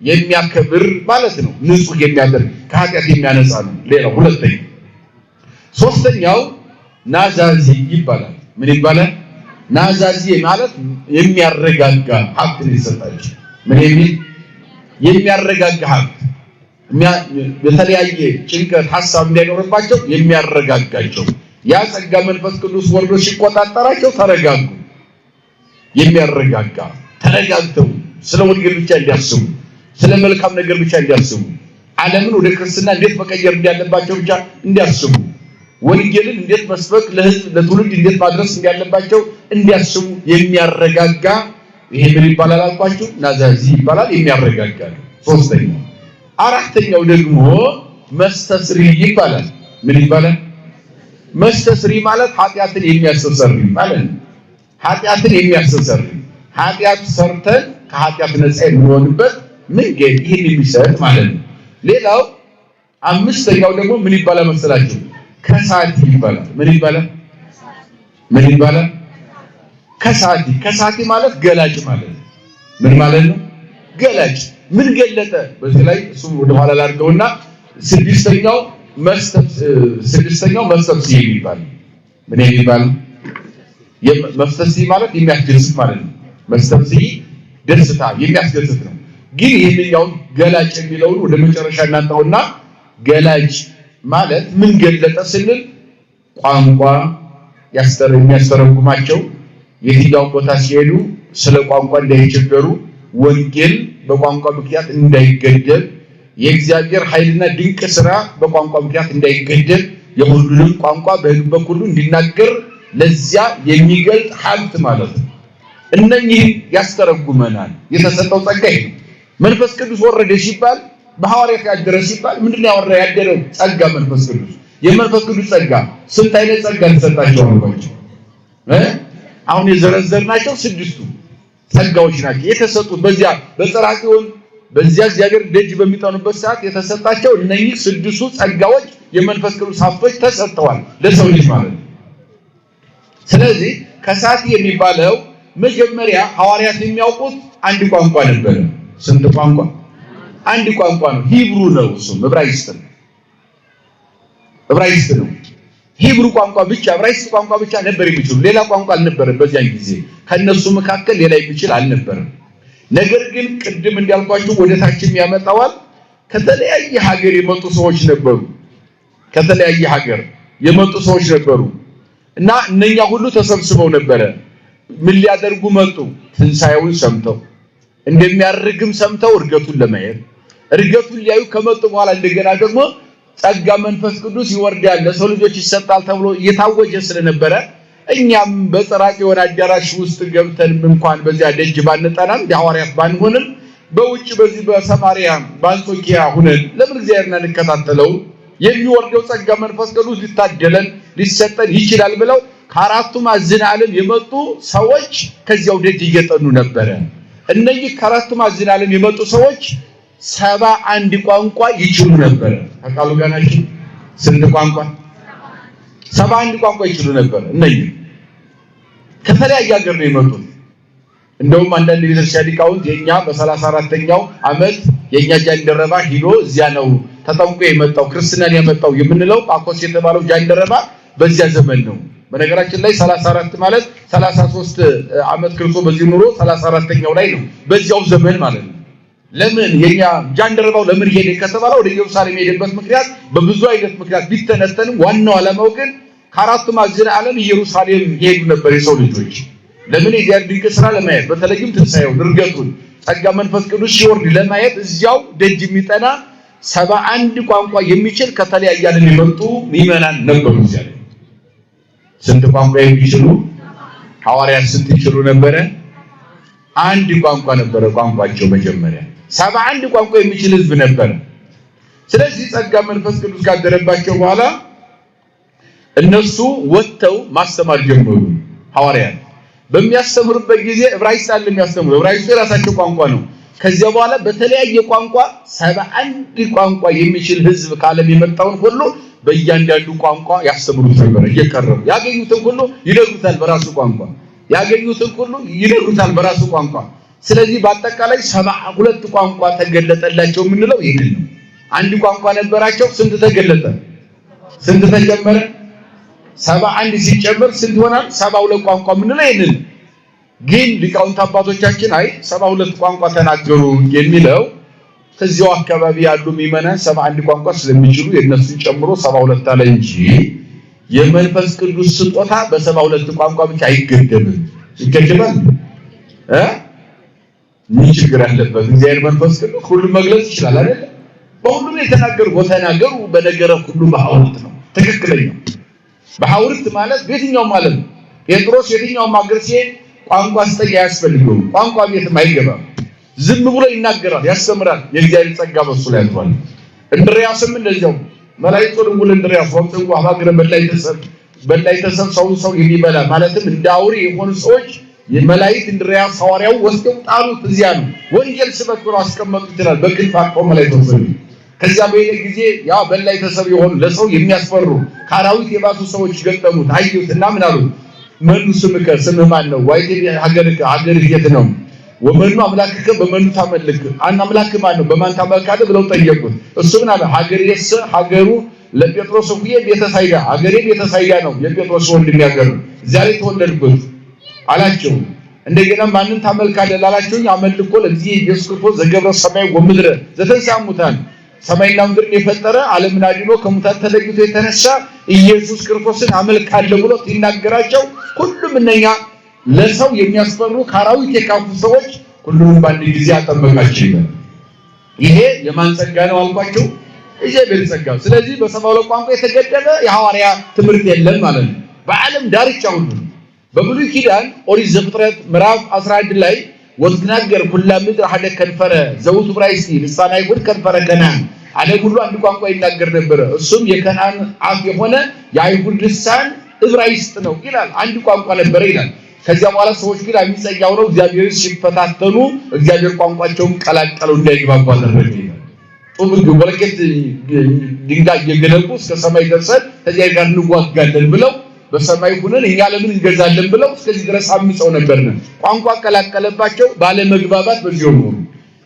የሚያከብር ማለት ነው ንጹህ የሚያደርግ ከኃጢአት የሚያነጻ ነው ሌላው ሁለተኛው ሶስተኛው ናዛዚ ይባላል ምን ይባላል ናዛዚ ማለት የሚያረጋጋ ሀብት ነው የሰጣቸው ምን የሚያረጋጋ ሀብት በተለያየ ጭንቀት ሐሳብ እንዳይኖርባቸው የሚያረጋጋቸው ያ ጸጋ መንፈስ ቅዱስ ወርዶ ሲቆጣጠራቸው ተረጋጉ የሚያረጋጋ ተረጋግተው ስለ ወንጌል ብቻ እንዲያስቡ ስለ መልካም ነገር ብቻ እንዲያስቡ ዓለምን ወደ ክርስትና እንዴት መቀየር እንዳለባቸው ብቻ እንዲያስቡ ወንጌልን እንዴት መስበክ ለህዝብ ለትውልድ እንዴት ማድረስ እንዳለባቸው እንዲያስቡ የሚያረጋጋ ይሄ ምን ይባላል አልኳችሁ ናዛዚ ይባላል የሚያረጋጋ ሶስተኛው አራተኛው ደግሞ መስተስሪ ይባላል ምን ይባላል መስተስሪ ማለት ኃጢአትን የሚያስተሰርይ ማለት ነው ኃጢአትን የሚያስተሰርይ ኃጢአት ሰርተን ከኃጢአት ነፃ የምንሆንበት መንገድ ይሄን የሚሰጥ ማለት ነው ሌላው አምስተኛው ደግሞ ምን ይባላል መሰላችሁ ከሳቲ ይባላል። ምን ይባላል? ከሳቲ ማለት ገላጭ ማለት ነው። ምን ማለት ነው? ገላጭ። ምን ገለጠ? በዚህ ላይ እሱ ወደ ኋላ ላድርገውና ስድስተኛው መስተፍስይ የሚባል ምን የሚባል መስተፍስይ ማለት የሚያስደስት ማለት ነው። መስተፍስይ ደስታ የሚያስደስት ነው። ግን ይሄኛው ገላጭ የሚለውን ወደ መጨረሻ እናንተውና ገላጭ ማለት ምን ገለጠ ስንል ቋንቋ የሚያስተረጉማቸው የትኛው ቦታ ሲሄዱ ስለ ቋንቋ እንዳይቸገሩ ወንጌል በቋንቋ ምክንያት እንዳይገደብ የእግዚአብሔር ኃይልና ድንቅ ስራ በቋንቋ ምክንያት እንዳይገደብ የሁሉንም ቋንቋ በህዝብ ሁሉ እንዲናገር ለዚያ የሚገልጥ ሀብት ማለት ነው። እነኚህን ያስተረጉመናል። የተሰጠው ጸጋ ይሄ ነው። መንፈስ ቅዱስ ወረደ ሲባል በሐዋርያት ያደረ ሲባል ምንድነው ያደረው? ጸጋ መንፈስ ቅዱስ። የመንፈስ ቅዱስ ጸጋ ስንት አይነት ጸጋ ተሰጣቸው አልኳቸው? አሁን የዘረዘርናቸው ስድስቱ ጸጋዎች ናቸው የተሰጡት። በዚያ በጽራቂውን በዚያ እግዚአብሔር ደጅ በሚጠኑበት ሰዓት የተሰጣቸው እነኚህ ስድስቱ ጸጋዎች የመንፈስ ቅዱስ ሀብቶች ተሰጥተዋል ለሰው ልጅ ማለት ነው። ስለዚህ ከሳቲ የሚባለው መጀመሪያ ሐዋርያት የሚያውቁት አንድ ቋንቋ ነበር። ስንት ቋንቋ? አንድ ቋንቋ ነው። ሂብሩ ነው። እሱም ዕብራይስጥ ነው። ሂብሩ ቋንቋ ብቻ ዕብራይስጥ ቋንቋ ብቻ ነበር የሚችሉ። ሌላ ቋንቋ አልነበረም በዚያን ጊዜ። ከነሱ መካከል ሌላ የሚችል አልነበረም። ነገር ግን ቅድም እንዳልኳችሁ ወደ ታችም ያመጣዋል። ከተለያየ ሀገር የመጡ ሰዎች ነበሩ። እና እነኛ ሁሉ ተሰብስበው ነበረ። ምን ሊያደርጉ መጡ? ትንሣኤውን ሰምተው እንደሚያርግም ሰምተው እርገቱን ለማየት እርገቱን ሊያዩ ከመጡ በኋላ እንደገና ደግሞ ጸጋ መንፈስ ቅዱስ ይወርዳል ለሰው ልጆች ይሰጣል ተብሎ እየታወጀ ስለነበረ እኛም በጽራቂውን አዳራሽ ውስጥ ገብተን እንኳን በዚያ ደጅ ባንጠናም የሐዋርያት ባንሆንም በውጭ በዚህ በሰማርያ በአንጾኪያ ሆነን ለምን እግዚአብሔርን እንከታተለው የሚወርደው ጸጋ መንፈስ ቅዱስ ሊታደለን ሊሰጠን ይችላል ብለው ከአራቱ ማዕዘነ ዓለም የመጡ ሰዎች ከዚያው ደጅ እየጠኑ ነበረ። እነዚህ ከአራቱ ማዕዘነ ዓለም የመጡ ሰዎች 71 ቋንቋ ይችሉ ነበር። ከቃሉ ጋር ናችሁ? ስንት ቋንቋ? 71 ቋንቋ ይችሉ ነበር። እነዚህ ከተለያየ ሀገር ነው የመጡት። እንደውም አንዳንድ ቤተክርስቲያን ሊቃውንት የኛ በ34ኛው ዓመት የኛ ጃንደረባ ሂዶ እዚያ ነው ተጠምቆ የመጣው ክርስቲያን ያመጣው የምንለው ጳኮስ የተባለው ጃንደረባ በዚያ ዘመን ነው። በነገራችን ላይ 34 ማለት 33 ዓመት ክርስቶስ በዚህ ኑሮ 34ኛው ላይ ነው በዚያው ዘመን ማለት ነው። ለምን የኛ ጃንደረባው ለምን ሄደ ከተባለ ወደ ኢየሩሳሌም የሄደበት ምክንያት በብዙ አይነት ምክንያት ቢተነተንም ዋናው ዓላማው ግን ከአራቱ ማዕዘነ ዓለም ኢየሩሳሌም ሄዱ ነበር የሰው ልጆች። ለምን? የእግዚአብሔር ድንቅ ስራ ለማየት በተለይም ትንሣኤውን እርገቱን ጸጋ መንፈስ ቅዱስ ሲወርድ ለማየት እዚያው ደጅ የሚጠና 71 ቋንቋ የሚችል ከተለያየ ዓለም የመጡ ምዕመናን ነበሩ። እዚያ ስንት ቋንቋ የሚችሉ ሐዋርያት ስንት ይችሉ ነበረ? አንድ ቋንቋ ነበረ ቋንቋቸው መጀመሪያ 71 ቋንቋ የሚችል ህዝብ ነበር። ስለዚህ ጸጋ መንፈስ ቅዱስ ካደረባቸው በኋላ እነሱ ወጥተው ማስተማር ጀመሩ። ሐዋርያት በሚያስተምሩበት ጊዜ ዕብራይስጥ አለ የሚያስተምሩ ዕብራይስጥ የራሳቸው ቋንቋ ነው። ከዚያ በኋላ በተለያየ ቋንቋ 71 ቋንቋ የሚችል ህዝብ ካለም የመጣውን ሁሉ በእያንዳንዱ ቋንቋ ያስተምሩት ነበር። እየቀረቡ ያገኙትን ሁሉ ይነግሩታል በራሱ ቋንቋ ስለዚህ በአጠቃላይ 72 ቋንቋ ተገለጠላቸው የምንለው ይሄን ነው። አንድ ቋንቋ ነበራቸው። ስንት ተገለጠ? ስንት ተጨመረ? 71 ሲጨመር ስንት ይሆናል? 72 ቋንቋ የምንለው ይሄን ነው። ግን ሊቃውንት አባቶቻችን 72 ቋንቋ ተናገሩ የሚለው ከዚያው አካባቢ ያሉ ምዕመናን 71 ቋንቋ ስለሚችሉ የነሱን ጨምሮ 72 አለ እንጂ የመንፈስ ቅዱስ ስጦታ በ72 ቋንቋ ብቻ አይገደብም። ይገደባል? ምን ችግር አለበት? እግዚአብሔር መንፈስ ቅዱስ ሁሉ መግለጽ ይችላል አይደል? በሁሉም የተናገሩ ተናገሩ በነገረ ሁሉ በሐውርት ነው። ትክክለኛ በሐውርት ማለት የትኛው ማለት ነው። ጴጥሮስ የትኛው ማገር ሲሄድ ቋንቋ አስተኛ ያስፈልገው ቋንቋ ቤትም አይገባም። ዝም ብሎ ይናገራል፣ ያስተምራል። የእግዚአብሔር ጸጋ በሱ ላይ አድሯል። እንድርያስም እንደዚያው መላእክቱ ሁሉ እንድርያስ ወጥተው አባግረ በላይ ተሰብ ሰው የሚበላ ማለትም እንደ አውሬ የሆኑ ሰዎች የመላእክት እንድርያስ ሐዋርያው ወስደው ጣሉት። እዚያ ነው ወንጌል ስበክ ብሎ አስቀመጡ ይችላል። በክንፍ አቆመ ላይ ተወሰዱ። ከዚያ በሌላ ጊዜ ያ በላይ ተሰብ የሆኑ ለሰው የሚያስፈሩ ካራዊት የባሱ ሰዎች ገጠሙት አዩትና ምን አሉት? መኑ ስምከ ስምህ ማን ነው? ዋይቴ ሀገርህ የት ነው? ወመኑ አምላክከ በመኑ ታመልክ? አን አምላክ ማን ነው? በማን ታመልካለህ ብለው ጠየቁት። እሱ ምን አለ? ሀገሬስ ሀገሩ ለጴጥሮስ ሁዬ ቤተሳይዳ ሀገሬ ቤተሳይዳ ነው የጴጥሮስ ወንድም ያገሩ ዛሬ ተወለድኩት አላቸው። እንደገና ማንን ታመልካለህ ላላቸው አመልኮ ለዚህ ኢየሱስ ክርስቶስ ዘገብረ ሰማይ ወምድረ ዘተንሳሙታን ሰማይና ምድርን የፈጠረ ዓለምን አድኖ ከሙታን ተለይቶ የተነሳ ኢየሱስ ክርስቶስን አመልካለሁ ብሎ ሲናገራቸው ሁሉም እነኛ ለሰው የሚያስፈሩ ካራዊት የካፉ ሰዎች ሁሉንም በአንድ ጊዜ አጠመቃቸው ይላል። ይሄ የማን ጸጋ ነው አልኳቸው? እግዚአብሔር ጸጋ። ስለዚህ በ72 ቋንቋ የተገደበ የሐዋርያ ትምህርት የለም ማለት ነው በዓለም ዳርቻ ሁሉ። በብሉይ ኪዳን ኦሪት ዘፍጥረት ምዕራፍ 11 ላይ ወትናገር ኩላ ምድር ሐደ ከንፈረ ዘውቱ ዕብራይስጥ ልሳነ አይሁድ ከንፈረ ከነዓን ዓለም ሁሉ አንድ ቋንቋ ይናገር ነበር፣ እሱም የከነዓን አፍ የሆነ የአይሁድ ልሳን ዕብራይስጥ ነው ይላል። አንድ ቋንቋ ነበር ይላል። ከዚያ በኋላ ሰዎች ግን አሚጸያው ነው እግዚአብሔር ሲፈታተኑ እግዚአብሔር ቋንቋቸውን ቀላቀለው እንዳይግባቡ አደረገ ይላል። ጡብ ወለቄት ድንጋይ የገለቡ እስከ ሰማይ ደርሰን ከዚያ ጋር እንዋጋለን ብለው በሰማይ ሆነን እኛ ለምን እንገዛለን ብለው እስከዚህ ድረስ አምፀው ነበርና ቋንቋ ቀላቀለባቸው። ባለመግባባት በዚሁ ኖሩ።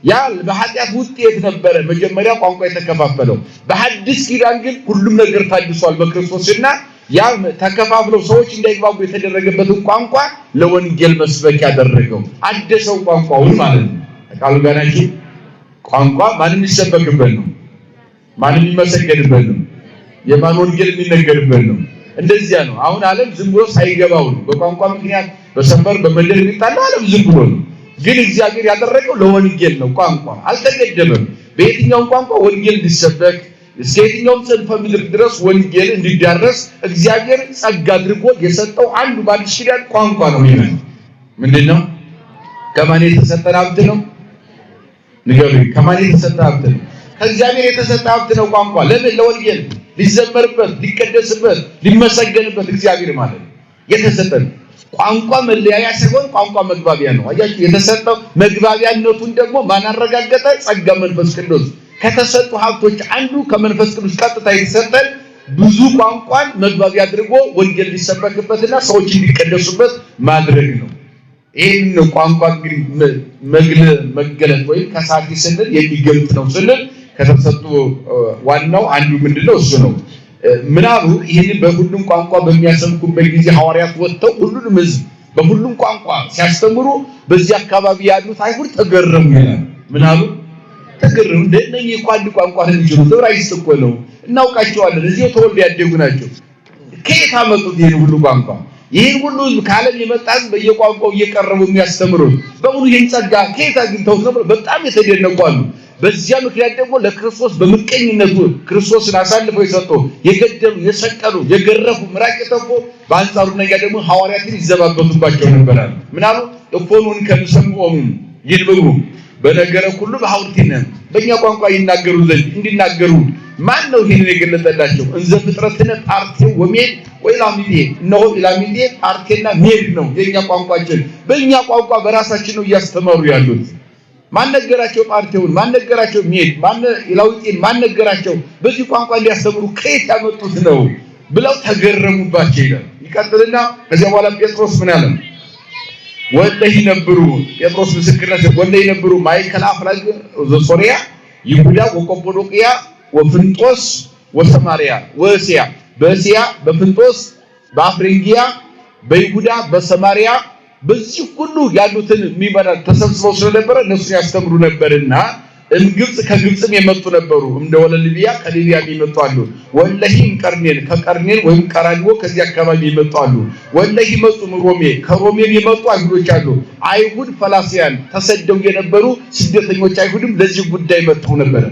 ያ በኃጢአት ውጤት ነበረ መጀመሪያ ቋንቋ የተከፋፈለው። በሐዲስ ኪዳን ግን ሁሉም ነገር ታድሷል በክርስቶስና ያ ተከፋፍለው ሰዎች እንዳይግባቡ የተደረገበትን ቋንቋ ለወንጌል መስበክ ያደረገው አደሰው ቋንቋውን ማለት ነው። ቃሉ ጋናጂ ቋንቋ ማንም ይሰበክበት ነው፣ ማንም ይመሰገንበት ነው፣ የማን ወንጌል የሚነገርበት ነው። እንደዚያ ነው። አሁን ዓለም ዝም ብሎ ሳይገባው ነው በቋንቋ ምክንያት በሰፈር በመንደር የሚጣለው ዓለም ዝም ብሎ ነው። ግን እግዚአብሔር ያደረገው ለወንጌል ነው። ቋንቋ አልተገደበም። በየትኛው ቋንቋ ወንጌል እንዲሰበክ እስከ የትኛውም ጽንፈ ምድር ድረስ ወንጌል እንዲዳረስ እግዚአብሔር ጸጋ አድርጎ የሰጠው አንዱ በአዲስ ኪዳን ቋንቋ ነው። ይሄን ምንድነው? ከማን የተሰጠ ሀብት ነው? ንገሩኝ። ከማን የተሰጠ ሀብት ነው? ከእግዚአብሔር የተሰጠ ሀብት ነው ቋንቋ። ለምን? ለወንጌል ሊዘመርበት፣ ሊቀደስበት፣ ሊመሰገንበት እግዚአብሔር ማለት ነው የተሰጠን። ቋንቋ መለያያ ሳይሆን ቋንቋ መግባቢያ ነው። አያችሁ፣ የተሰጠው መግባቢያነቱን ደግሞ ማን አረጋገጠ? ጸጋ መንፈስ ቅዱስ። ከተሰጡ ሀብቶች አንዱ ከመንፈስ ቅዱስ ቀጥታ የተሰጠን ብዙ ቋንቋን መግባቢያ አድርጎ ወንጌል ሊሰበክበትና ሰዎች እንዲቀደሱበት ማድረግ ነው። ይህን ቋንቋ እንግዲህ መገለጥ ወይም ከሳቲ ስንል የሚገልጥ ነው ስንል ከተሰጡ ዋናው አንዱ ምንድነው? እሱ ነው። ምናሉ ይሄን በሁሉም ቋንቋ በሚያሰብኩበት ጊዜ ሐዋርያት ወጥተው ሁሉንም ሕዝብ በሁሉም ቋንቋ ሲያስተምሩ በዚህ አካባቢ ያሉት አይሁድ ተገረሙ ይላል። ምናሉ? ተገረሙ። እንደነኚህ እኮ አንድ ቋንቋ ነው የሚችሉት፣ ዕብራይስጥ እኮ ነው፣ እናውቃቸዋለን፣ እዚያው ተወልደው ያደጉ ናቸው። ከየት አመጡት ይሄን ሁሉ ቋንቋ? ይሄን ሁሉ ከዓለም የመጣ በየቋንቋው እየቀረቡ የሚያስተምሩት በሙሉ ይሄን ጸጋ ከየት አግኝተውት ነው? በጣም የተደነቁ አሉ። በዚያ ምክንያት ደግሞ ለክርስቶስ በምቀኝነቱ ክርስቶስን አሳልፈው የሰጡ የገደሉ፣ የሰቀሉ፣ የገረፉ፣ ምራቅ የተፉ በአንጻሩ ነጋ ደግሞ ሐዋርያትን ይዘባበቱባቸው ነበራል። ምናሉ? እፎኑን ከምሰምዖሙ ይልብቡ በነገረ ሁሉ በሐውርቲነ በእኛ ቋንቋ ይናገሩ ዘንድ እንዲናገሩ ማን ነው ይሄንን የገለጠላቸው? እንዘ ፍጥረትነ ጳርቴ ወሜድ ወኢላሚቴ ነው። ኢላሚቴ ጳርቴና ሜድ ነው የኛ ቋንቋችን። በእኛ ቋንቋ በራሳችን ነው እያስተማሩ ያሉት። ማን ነገራቸው? ጳርቴውን ማን ነገራቸው? ሜድ ማን ኢላዊቴን ማን ነገራቸው? በዚህ ቋንቋ እንዲያስተምሩ ከየት ያመጡት ነው ብለው ተገረሙባቸው ይላል። ይቀጥልና ከዚያ በኋላ ጴጥሮስ ምን አለ? ወለሂ ነበሩ ጴጥሮስ ምስክርነት ወለሂ ነበሩ ማእከለ አፍላግ ዘሶርያ ይሁዳ ወቆጶዶቅያ ወፍንጦስ ወሰማርያ ወእስያ በእስያ በፍንጦስ በአፍሪንጊያ በይሁዳ በሰማርያ በዚህ ሁሉ ያሉትን ምዕመናን ተሰብስበው ስለነበረ እነሱን ያስተምሩ ነበርና ግብጽ ከግብጽም የመጡ ነበሩ። እንደ ወለሊቢያ ከሊቢያ የመጡ አሉ። ወለሂም ቀርኔን ከቀርኔን ወይም ቀራኒዮ ከዚህ አካባቢ የመጡ አሉ። ወለሂ መጡ ሮሜ ከሮሜም የመጡ አይሁዶች አሉ። አይሁድ ፈላሲያን ተሰደው የነበሩ ስደተኞች አይሁድም ለዚህ ጉዳይ መጥተው ነበር።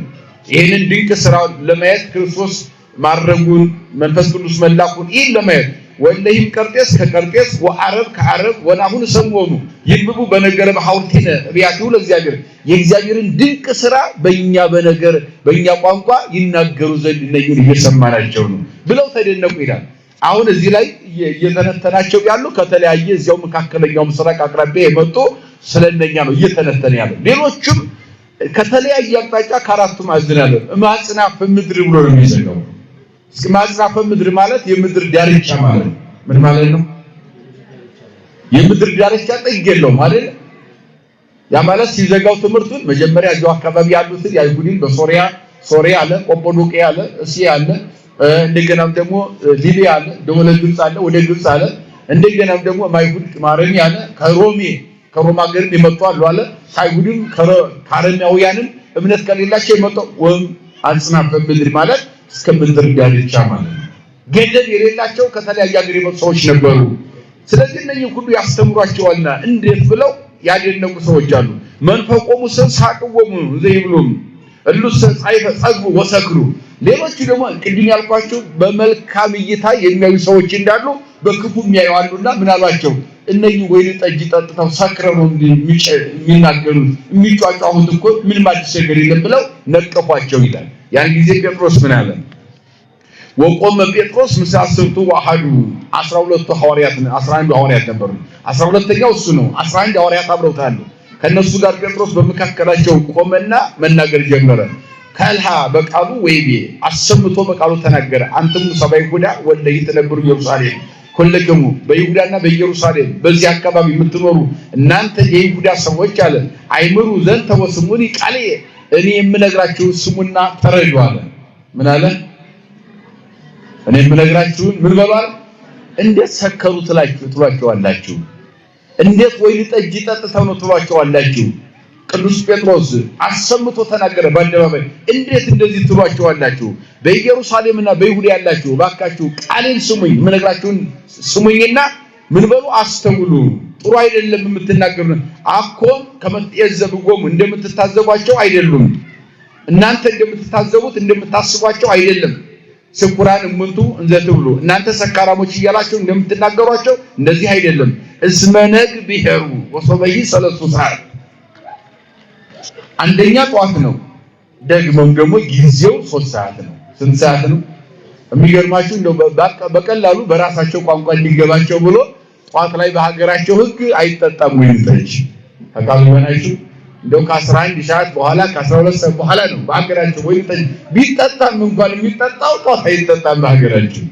ይሄንን ድንቅ ስራ ለማየት ክርስቶስ ማረጉን መንፈስ ቅዱስ መላኩን ይህን ለማየት ወለሂም ቀርጤስ ከቀርጤስ ወአረብ ከአረብ ወናሁን ሰሞኑ ይብቡ በነገረ በሐውርቲነ ሪያቱ ለእግዚአብሔር የእግዚአብሔርን ድንቅ ስራ በእኛ በነገር በእኛ ቋንቋ ይናገሩ ዘንድ እነኝን እየሰማናቸው ነው ብለው ተደነቁ ይላል። አሁን እዚህ ላይ እየተነተናቸው ያሉ ከተለያየ እዚያው መካከለኛው ምስራቅ አቅራቢያ የመጡ ስለነኛ ነው እየተነተነ ያለው። ሌሎችም ከተለያየ አቅጣጫ ከአራቱ ማዕዘን አለ ማጽናፈ ምድር ብሎ ነው የሚዘጋው። እስኪ ማጽናፈ ምድር ማለት የምድር ዳርቻ ማለት ምን ማለት ነው? የምድር ዳርቻ ጥግ የለውም ማለት ያ ማለት ሲዘጋው ትምህርቱን መጀመሪያ እዚያው አካባቢ ያሉትን የአይሁድን በሶሪያ አለ፣ ቆጶዶቅያ አለ፣ እስያ አለ፣ እንደገናም ደግሞ ሊቢያ አለ፣ ወደ ግብጽ አለ፣ ወደ ግብጽ አለ፣ እንደገናም ደግሞ ማይሁድ ማረሚ አለ፣ ከሮማ ሀገር የመጡ አለ፣ አይሁድም ከአረማውያንም እምነት ከሌላቸው የመጡ አጽናፈ ምድር ማለት እስከ ምድር ዳርቻ ማለት ነው። ገደብ የሌላቸው ከተለያየ ሀገር የመጡ ሰዎች ነበሩ። ስለዚህ እነኚህ ሁሉ ያስተምሯቸዋልና እንዴት ብለው ያደነቁ ሰዎች አሉ። መንፈቆሙ ሰሳቅወሙ ዘይብሉም እሉስ ጸግቡ ወሰክሩ። ሌሎቹ ደግሞ ቅድም ያልኳቸው በመልካም እይታ የሚያዩ ሰዎች እንዳሉ በክፉ የሚያዩ አሉና ምን አሏቸው? እነኚህ ወይን ጠጅ ጠጥተው ሰክረው ነው የሚናገሩት የሚጫጫሁት እኮ ምንም አዲስ ነገር የለም ብለው ነቀፏቸው ይላል። ያን ጊዜ ጴጥሮስ ምን አለ? ወቆመ ጴጥሮስ ምስለ አስርቱ ወአሐዱ 12 ሐዋርያት 11 ሐዋርያት ነበሩ። 12ኛው እሱ ነው። 11 ሐዋርያት አብረውታል። ከነሱ ጋር ጴጥሮስ በመካከላቸው ቆመና መናገር ጀመረ። ካልሃ በቃሉ ወይቤ አሰምቶ በቃሉ ተናገረ። አንተም ሰባይ ይሁዳ ወለ ይተነብሩ ኢየሩሳሌም ሁለገሙ በይሁዳና በኢየሩሳሌም በዚህ አካባቢ የምትኖሩ እናንተ የይሁዳ ሰዎች አለ አይምሩ ዘንተ ወስሙኒ ቃሌ እኔ የምነግራችሁ ስሙና ተረዱ አለ። ምን አለ? እኔ የምነግራችሁን ምን በሏል? እንዴት ሰከሩ ትሏቸዋላችሁ? እንዴት ወይን ጠጅ ጠጥተው ነው ትሏቸዋላችሁ? ቅዱስ ጴጥሮስ አሰምቶ ተናገረ በአደባባይ። እንዴት እንደዚህ ትሏቸዋላችሁ? በኢየሩሳሌምና በይሁዳ ያላችሁ ባካችሁ ቃሌን ስሙኝ፣ የምነግራችሁን ስሙኝና ምን በሉ አስተውሉ። ጥሩ አይደለም የምትናገሩ አኮም ከመጥየዘብጎሙ እንደምትታዘቧቸው አይደሉም። እናንተ እንደምትታዘቡት እንደምታስቧቸው አይደለም። ስኩራን እምንቱ እንዘትብሉ እናንተ ሰካራሞች እያላችሁ እንደምትናገሯቸው እንደዚህ አይደለም። እስመነግ ቢሄሩ ወሶበይ ሰለስቱ ሰዓት አንደኛ ጠዋት ነው። ደግሞም ደግሞ ጊዜው 3 ሰዓት ነው። ስንት ሰዓት ነው? የሚገርማችሁ እንደው በቀላሉ በራሳቸው ቋንቋ እንዲገባቸው ብሎ ጠዋት ላይ በሀገራቸው ሕግ አይጠጣም ወይን ጠጅ ተቃሉ ይሆናችሁ እንደው ከ11 ሰዓት በኋላ ከ12 ሰዓት በኋላ ነው በሀገራቸው ወይን ጠጅ ቢጠጣም እንኳን የሚጠጣው ጠዋት አይጠጣም በሀገራቸው።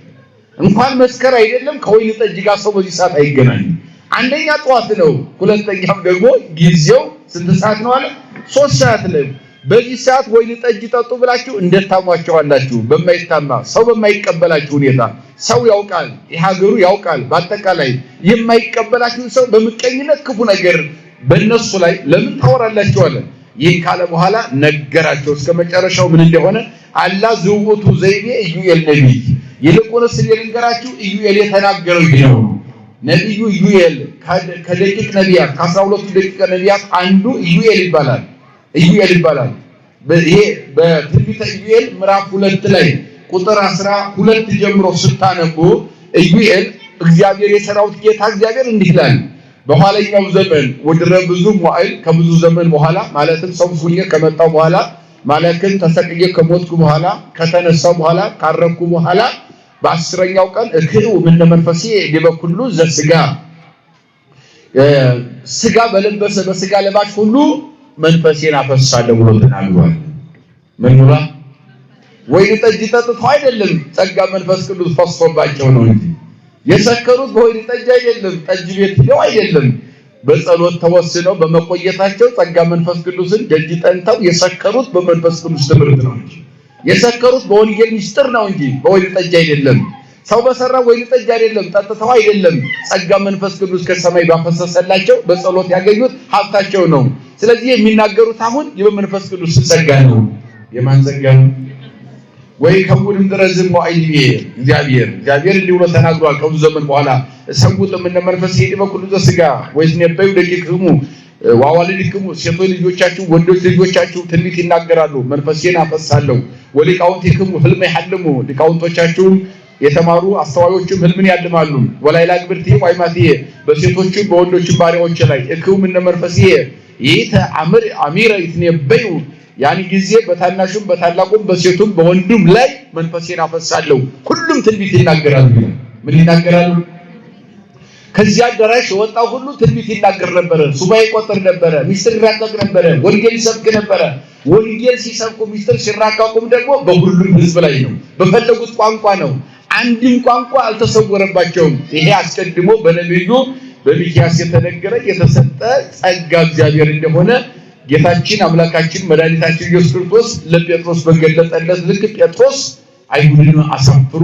እንኳን መስከር አይደለም ከወይን ጠጅ ጋር ሰው በዚህ ሰዓት አይገናኝም። አንደኛ ጠዋት ነው። ሁለተኛም ደግሞ ጊዜው ስንት ሰዓት ነው አለ? 3 ሰዓት ነው። በዚህ ሰዓት ወይን ጠጅ ጠጡ ብላችሁ እንደታሟቸዋላችሁ በማይታማ ሰው በማይቀበላችሁ ሁኔታ ሰው ያውቃል፣ የሀገሩ ያውቃል። በአጠቃላይ የማይቀበላችሁ ሰው በምቀኝነት ክፉ ነገር በእነሱ ላይ ለምን ታወራላችሁ አለ። ይህን ካለ በኋላ ነገራቸው እስከመጨረሻው ምን እንደሆነ አላ ዝውቱ ዘይቤ ኢዩኤል ነቢይ ይልቁንስ ልንገራችሁ ኢዩኤል የተናገረው ይሄ ነው። ነቢዩ ኢዩኤል ከደቂቅ ነቢያት ከ12 ደቂቅ ነቢያት አንዱ ኢዩኤል ይባላል። ይሄ በትንቢተ ኢዩኤል ምዕራፍ 2 ላይ ቁጥር 12 ጀምሮ ስታነቡ ኢዩኤል እግዚአብሔር የሰራዊት ጌታ እግዚአብሔር እንዲህ ይላል በኋለኛው ዘመን ወድረ ብዙ መዋዕል ከብዙ ዘመን በኋላ ማለትም ሰው ሁሉ ከመጣው በኋላ ማለትም ተሰቅዬ ከሞትኩ በኋላ ከተነሳው በኋላ ካረኩ በኋላ በ10ኛው ቀን እክሩ ምን መንፈሴ ዲበኩሉ ዘስጋ ስጋ በለበሰ በስጋ ለባሽ ሁሉ መንፈሴን አፈሳለሁ ብሎ ተናግሯል። ምን ብሏ? ወይን ጠጅ ጠጥተው አይደለም ጸጋ መንፈስ ቅዱስ ፈሶባቸው ነው እንጂ የሰከሩት በወይን ጠጅ አይደለም፣ ጠጅ ቤት ሄደው አይደለም። በጸሎት ተወስነው በመቆየታቸው ጸጋ መንፈስ ቅዱስን ደጅ ጠንተው የሰከሩት በመንፈስ ቅዱስ ትምህርት ነው እንጂ የሰከሩት በወንጌል ምስጢር ነው እንጂ በወይን ጠጅ አይደለም። ሰው በሰራ ወይን ጠጅ አይደለም፣ ጠጥተው አይደለም። ጸጋ መንፈስ ቅዱስ ከሰማይ ባፈሰሰላቸው በጸሎት ያገኙት ሀብታቸው ነው። ስለዚህ የሚናገሩት አሁን የመንፈስ ቅዱስ ጸጋ ነው። የማን ጸጋ ነው? ወይ ከቡድን ድረዝም ወአይዲ እግዚአብሔር እንዲህ ብሎ ተናግሯል። ከብዙ ዘመን በኋላ ሰውጥም እነ መንፈስ ሄድ በኩሉ ዘስጋ ወይስ ነበዩ ደቂቅሙ ዋዋልድክሙ ሴቶች ልጆቻችሁ ወንዶች ልጆቻችሁ ትንቢት ይናገራሉ፣ መንፈሴን አፈሳለሁ። ወሊቃውንቲክሙ ህልም ይሐልሙ ሊቃውንቶቻችሁም የተማሩ አስተዋዮችም ህልምን ያልማሉ። ወላይላ ግብርቲ ወይማቲ በሴቶችም በወንዶችም ባሪያዎች ላይ እክሙ እነ መንፈስ ይተ አሚረ ይትነበዩ ያን ጊዜ በታናሹም በታላቁም በሴቱም በወንዱም ላይ መንፈሴን አፈሳለሁ። ሁሉም ትንቢት ይናገራሉ። ምን ይናገራሉ? ከዚያ አዳራሽ የወጣው ሁሉ ትንቢት ይናገር ነበር፣ ሱባኤ ይቆጥር ነበር፣ ሚስጥር ይራቀቅ ነበር፣ ወንጌል ይሰብክ ነበር። ወንጌል ሲሰብኩ ሚስጥር ሲራቀቁም ደግሞ በሁሉም ህዝብ ላይ ነው፣ በፈለጉት ቋንቋ ነው። አንድም ቋንቋ አልተሰወረባቸውም። ይሄ አስቀድሞ በነቢዩ በሚክያስ የተነገረ የተሰጠ ጸጋ እግዚአብሔር እንደሆነ ጌታችን አምላካችን መድኃኒታችን ኢየሱስ ክርስቶስ ለጴጥሮስ በገለጠለት ልክ ጴጥሮስ አይሁድን አሳፍሮ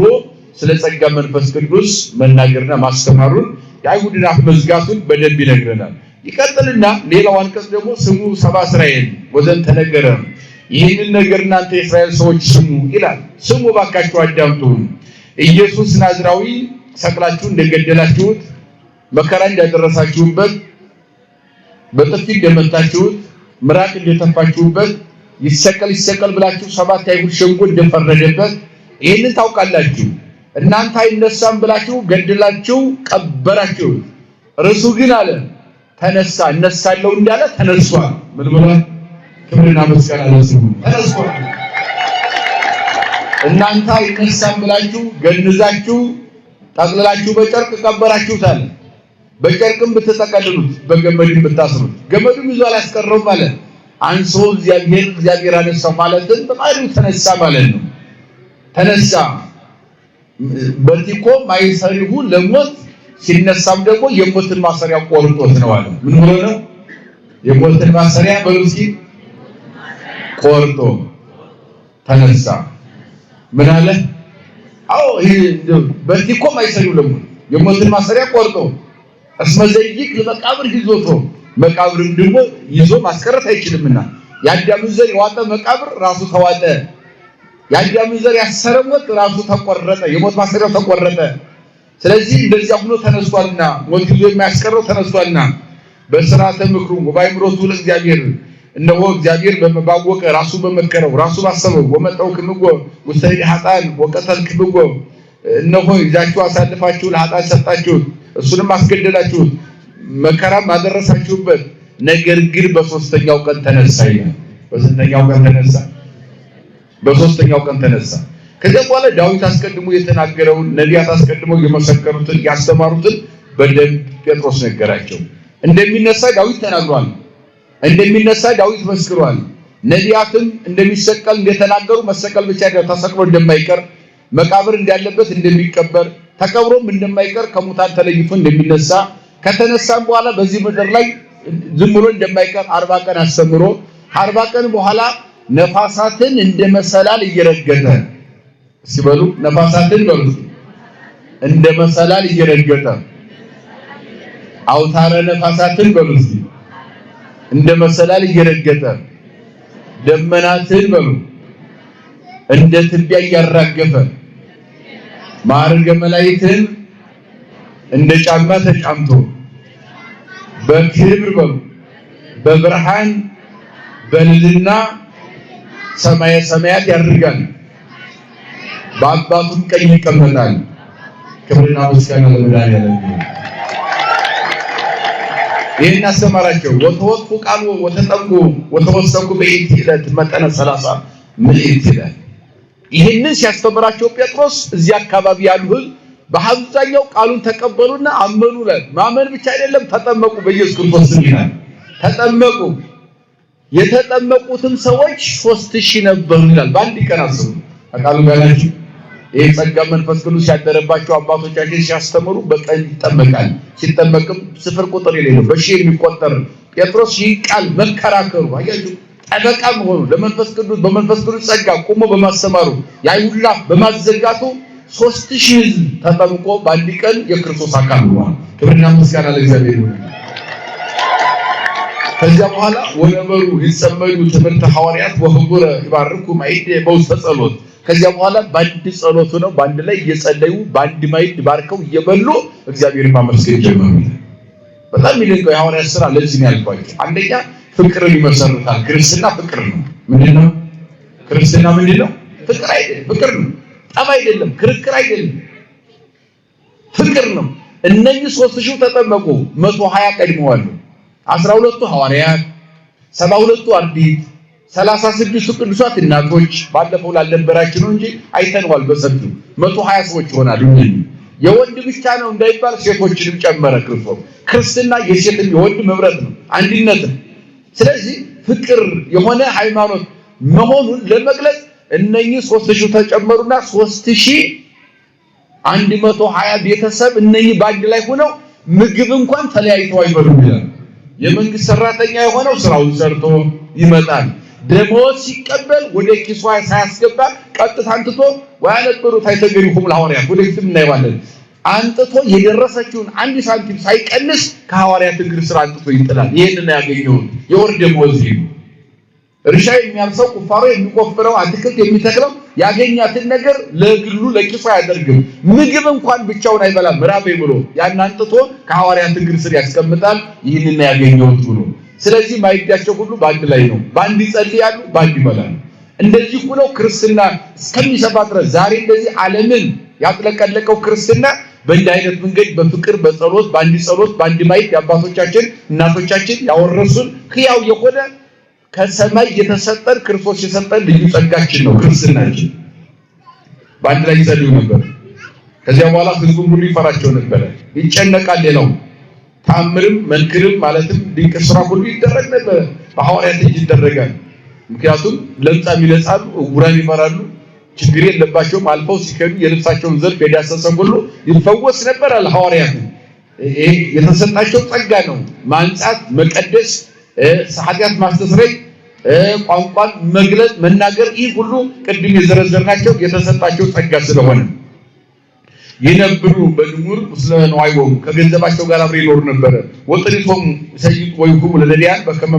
ስለ ጸጋ መንፈስ ቅዱስ መናገርና ማስተማሩን የአይሁድን አፍ መዝጋቱን በደንብ ይነግረናል። ይቀጥልና ሌላው አንቀጽ ደግሞ ስሙ ሰብአ እስራኤል ወዘንተ ነገረ፣ ይህንን ነገር እናንተ የእስራኤል ሰዎች ስሙ ይላል። ስሙ ባካችሁ አዳምጡ። ኢየሱስ ናዝራዊ ሰቅላችሁ እንደገደላችሁት፣ መከራ እንዳደረሳችሁበት፣ በጥፊ እንደመታችሁት፣ ምራቅ እንደተፋችሁበት፣ ይሰቀል ብላችሁ 7 አይሁድ ሸንጎ እንደፈረደበት ይህንን ታውቃላችሁ። እናንተ አይነሳም ብላችሁ ገድላችሁ ቀበራችሁ። እርሱ ግን አለ ተነሳ፣ እነሳለሁ እንዳለ ተነስቷል። ምን ብሏል? ክብርና መስቀል አለስሙ ተነስቷል። እናንተ አይነሳም ብላችሁ ገንዛችሁ ጠቅልላችሁ በጨርቅ ቀበራችሁታል። በጨርቅም ብትጠቀልሉት በገመድም ብታስሩት ገመዱም ይዞ አላስቀረውም ማለት አንሶ እግዚአብሔር አነሳው ማለትን በቃሉ ተነሳ ማለት ነው። ተነሳ በርቲኮ ማይሰሪሁ ለሞት ሲነሳም ደግሞ የሞትን ማሰሪያ ቆርጦት ነው አለ። ምን ብሎ ነው? የሞትን ማሰሪያ በሉሲ ቆርጦ ተነሳ። ምን አለ? አዎ ይሄ በርቲኮ ማይሰሪሁ ለሞት የሞትን ማሰሪያ ቆርጦ አስመዘይክ ለመቃብር ይዞቶ መቃብርም ደግሞ ይዞ ማስቀረት አይችልምና የአዳምን ዘር የዋጠ መቃብር ራሱ ተዋጠ። የአዳምን ዘር ያሰረ ሞት ራሱ ተቆረጠ። የሞት ማሰሪያው ተቆረጠ። ስለዚህ እንደዚያ ሆኖ ተነስቷልና ሞት ይዞ የማያስቀረው ተነስቷልና በሥርዓተ ምክሩ ወባይምሮቱ ለእግዚአብሔር እነሆ እግዚአብሔር ባወቀ ራሱ በመከረው ራሱ ባሰበው ወመጣው ክንጎ ወሰይ ሐጣን ወቀተል ክንጎ እነሆ ይዛችሁ አሳልፋችሁ ለሐጣን ሰጣችሁት፣ እሱንም አስገደላችሁት፣ መከራም አደረሳችሁበት። ነገር ግን በሶስተኛው ቀን ተነሳ ይላል። በስንተኛው ቀን ተነሳ? በሶስተኛው ቀን ተነሳ። ከዚያ በኋላ ዳዊት አስቀድሞ የተናገረውን ነቢያት አስቀድሞ የመሰከሩትን ያስተማሩትን በደንብ ጴጥሮስ ነገራቸው። እንደሚነሳ ዳዊት ተናግሯል። እንደሚነሳ ዳዊት መስክሯል። ነቢያትም እንደሚሰቀል እንደተናገሩ መሰቀል ብቻ አይደለም፣ ተሰቅሎ እንደማይቀር መቃብር እንዳለበት እንደሚቀበር ተቀብሮም እንደማይቀር ከሙታን ተለይቶ እንደሚነሳ ከተነሳም በኋላ በዚህ ምድር ላይ ዝም ብሎ እንደማይቀር 40 ቀን አስተምሮ 40 ቀን በኋላ ነፋሳትን እንደመሰላል እየረገጠ ሲበሉ ነፋሳትን በሉ እንደመሰላል እየረገጠ አውታረ ነፋሳትን በሉ እንደመሰላል እየረገጠ ደመናትን በሉ እንደ ትቢያ እያራገፈ ማዕርገ መላእክትን እንደ ጫማ ተጫምቶ በክብር በሉ በብርሃን በልልና ሰማየ ሰማያት ያርጋል፣ በአባቱም ቀኝ ይቀመጣል። ክብርና ምስጋና ለመድኃኒዓለም ይሁን። ይህን አስተማራቸው። ወተወጥኩ ቃሉ ወተጠጉ ወተወሰኩ በኢቲ ዕለት መጠነ 30 ምዕት ይላል። ይህንን ሲያስተምራቸው ጴጥሮስ እዚህ አካባቢ ያሉ ሕዝብ በአብዛኛው ቃሉን ተቀበሉና አመኑ። ማመን ብቻ አይደለም ተጠመቁ፣ በኢየሱስ ክርስቶስ ስም ይላል ተጠመቁ። የተጠመቁትም ሰዎች 3000 ነበሩ ይላል። በአንድ ቀን አስቡ። ቃሉ ጋላችሁ ይሄ ጸጋ መንፈስ ቅዱስ ያደረባቸው አባቶቻችን ሲያስተምሩ በቀን ይጠመቃል። ሲጠመቅም ስፍር ቁጥር የሌለው በሺህ የሚቆጠር ጴጥሮስ ይህ ቃል መከራከሩ አያችሁ፣ ጠበቃ መሆኑ ለመንፈስ ቅዱስ በመንፈስ ቅዱስ ጸጋ ቆሞ በማስተማሩ የአይሁድ አፍ በማዘጋቱ 3000 ሕዝብ ተጠምቆ በአንድ ቀን የክርስቶስ አካል ሆኗል። ክብርና ምስጋና ለእግዚአብሔር ይሁን። ከዚያ በኋላ ወነበሩ ይጸመዱ ትምህርተ ሐዋርያት ወህቡረ ይባርኩ ማይድ በውስተ ጸሎት። ከዚያ በኋላ በአንድ ጸሎት ነው በአንድ ላይ እየጸለዩ በአንድ ማይድ ባርከው እየበሉ እግዚአብሔርን ማመስገን ጀመሩ። በጣም የሚደንቀው የሐዋርያት ሥራ ለዚህ ነው ያልኳቸው። አንደኛ ፍቅርን ይመሰርታል። ክርስትና ፍቅር ነው። ምንድነው ክርስትና? ምንድነው? ፍቅር አይደለም፣ ፍቅር ነው። ጠብ አይደለም፣ ክርክር አይደለም፣ ፍቅር ነው። እነኚህ 3000 ተጠመቁ፣ 120 ቀድመዋል። 12ቱ ሐዋርያት፣ 72ቱ አርድእት፣ 36ቱ ቅዱሳት እናቶች ባለፈው ላልነበራችሁ ነው እንጂ አይተነዋል በሰፊው 120 ሰዎች ይሆናሉ። የወንድ ብቻ ነው እንዳይባል ሴቶችንም ጨመረ ክርስቶስ። ክርስትና የሴትና የወንድ ህብረት ነው፣ አንድነት ነው። ስለዚህ ፍቅር የሆነ ሃይማኖት መሆኑን ለመግለጽ እነኚህ 3000 ተጨመሩና 3120 ቤተሰብ እነኚህ ባንድ ላይ ሆነው ምግብ እንኳን ተለያይተው አይበሉም ይላል። የመንግስት ሰራተኛ የሆነው ስራውን ሰርቶ ይመጣል። ደሞዝ ሲቀበል ወደ ኪሷ ሳያስገባ ቀጥታ አንጥቶ ወያነበሩ ታይተገሪኩም ለሐዋርያት ወደፊትም እናይዋለን። አንጥቶ የደረሰችውን አንድ ሳንቲም ሳይቀንስ ከሐዋርያት እግር ስር አንጥቶ ይጥላል። ይሄንን ያገኘው የወር ደሞዝ ነው። እርሻ የሚያርሰው ቁፋሮ የሚቆፍረው አትክልት የሚተክለው ያገኛትን ነገር ለግሉ ለኪሱ አያደርግም። ምግብ እንኳን ብቻውን አይበላም። ምራቤ ብሎ ያን አንጥቶ ከሐዋርያት እግር ስር ያስቀምጣል። ይህንን ያገኘው ብሎ ስለዚህ ማይዳቸው ሁሉ ባንድ ላይ ነው። ባንድ ይጸልያሉ፣ ባንድ ይበላሉ። እንደዚህ ሁሉ ክርስትና እስከሚሰፋ ድረስ ዛሬ እንደዚህ ዓለምን ያጥለቀለቀው ክርስትና በእንዲህ አይነት መንገድ በፍቅር በጸሎት ባንድ ጸሎት ባንድ ማይት የአባቶቻችን እናቶቻችን ያወረሱን ሕያው የሆነ ከሰማይ የተሰጠን ክርስቶስ የሰጠን ልዩ ጸጋችን ነው ክርስትናችን። ባንድ ላይ ይጸልዩ ነበር። ከዚያ በኋላ ህዝቡን ሁሉ ይፈራቸው ነበር፣ ይጨነቃል። ሌላው ታምርም መንክርም ማለትም ድንቅ ስራ ሁሉ ይደረግ ነበር፣ በሐዋርያት እጅ ይደረጋል። ምክንያቱም ለምጻም ይነጻሉ፣ ዕውራን ይበራሉ፣ ችግር የለባቸውም። አልፈው ሲከዱ የልብሳቸውን ዘርፍ የዳሰሰ ሁሉ ይፈወስ ነበር አለ ሐዋርያት። ይሄ የተሰጣቸው ጸጋ ነው። ማንጻት፣ መቀደስ፣ ኃጢአት ማስተስረይ፣ ቋንቋን መግለጽ፣ መናገር፣ ይህ ሁሉ ቅድም የዘረዘርናቸው የተሰጣቸው ጸጋ ስለሆነ የነበሩ በድሙር ምስለ ነዋይቦም ከገንዘባቸው ጋር አብረው ይኖሩ ነበር። ወጥሪቶም ሰይጥ ወይኩም ለነዲያን በከመ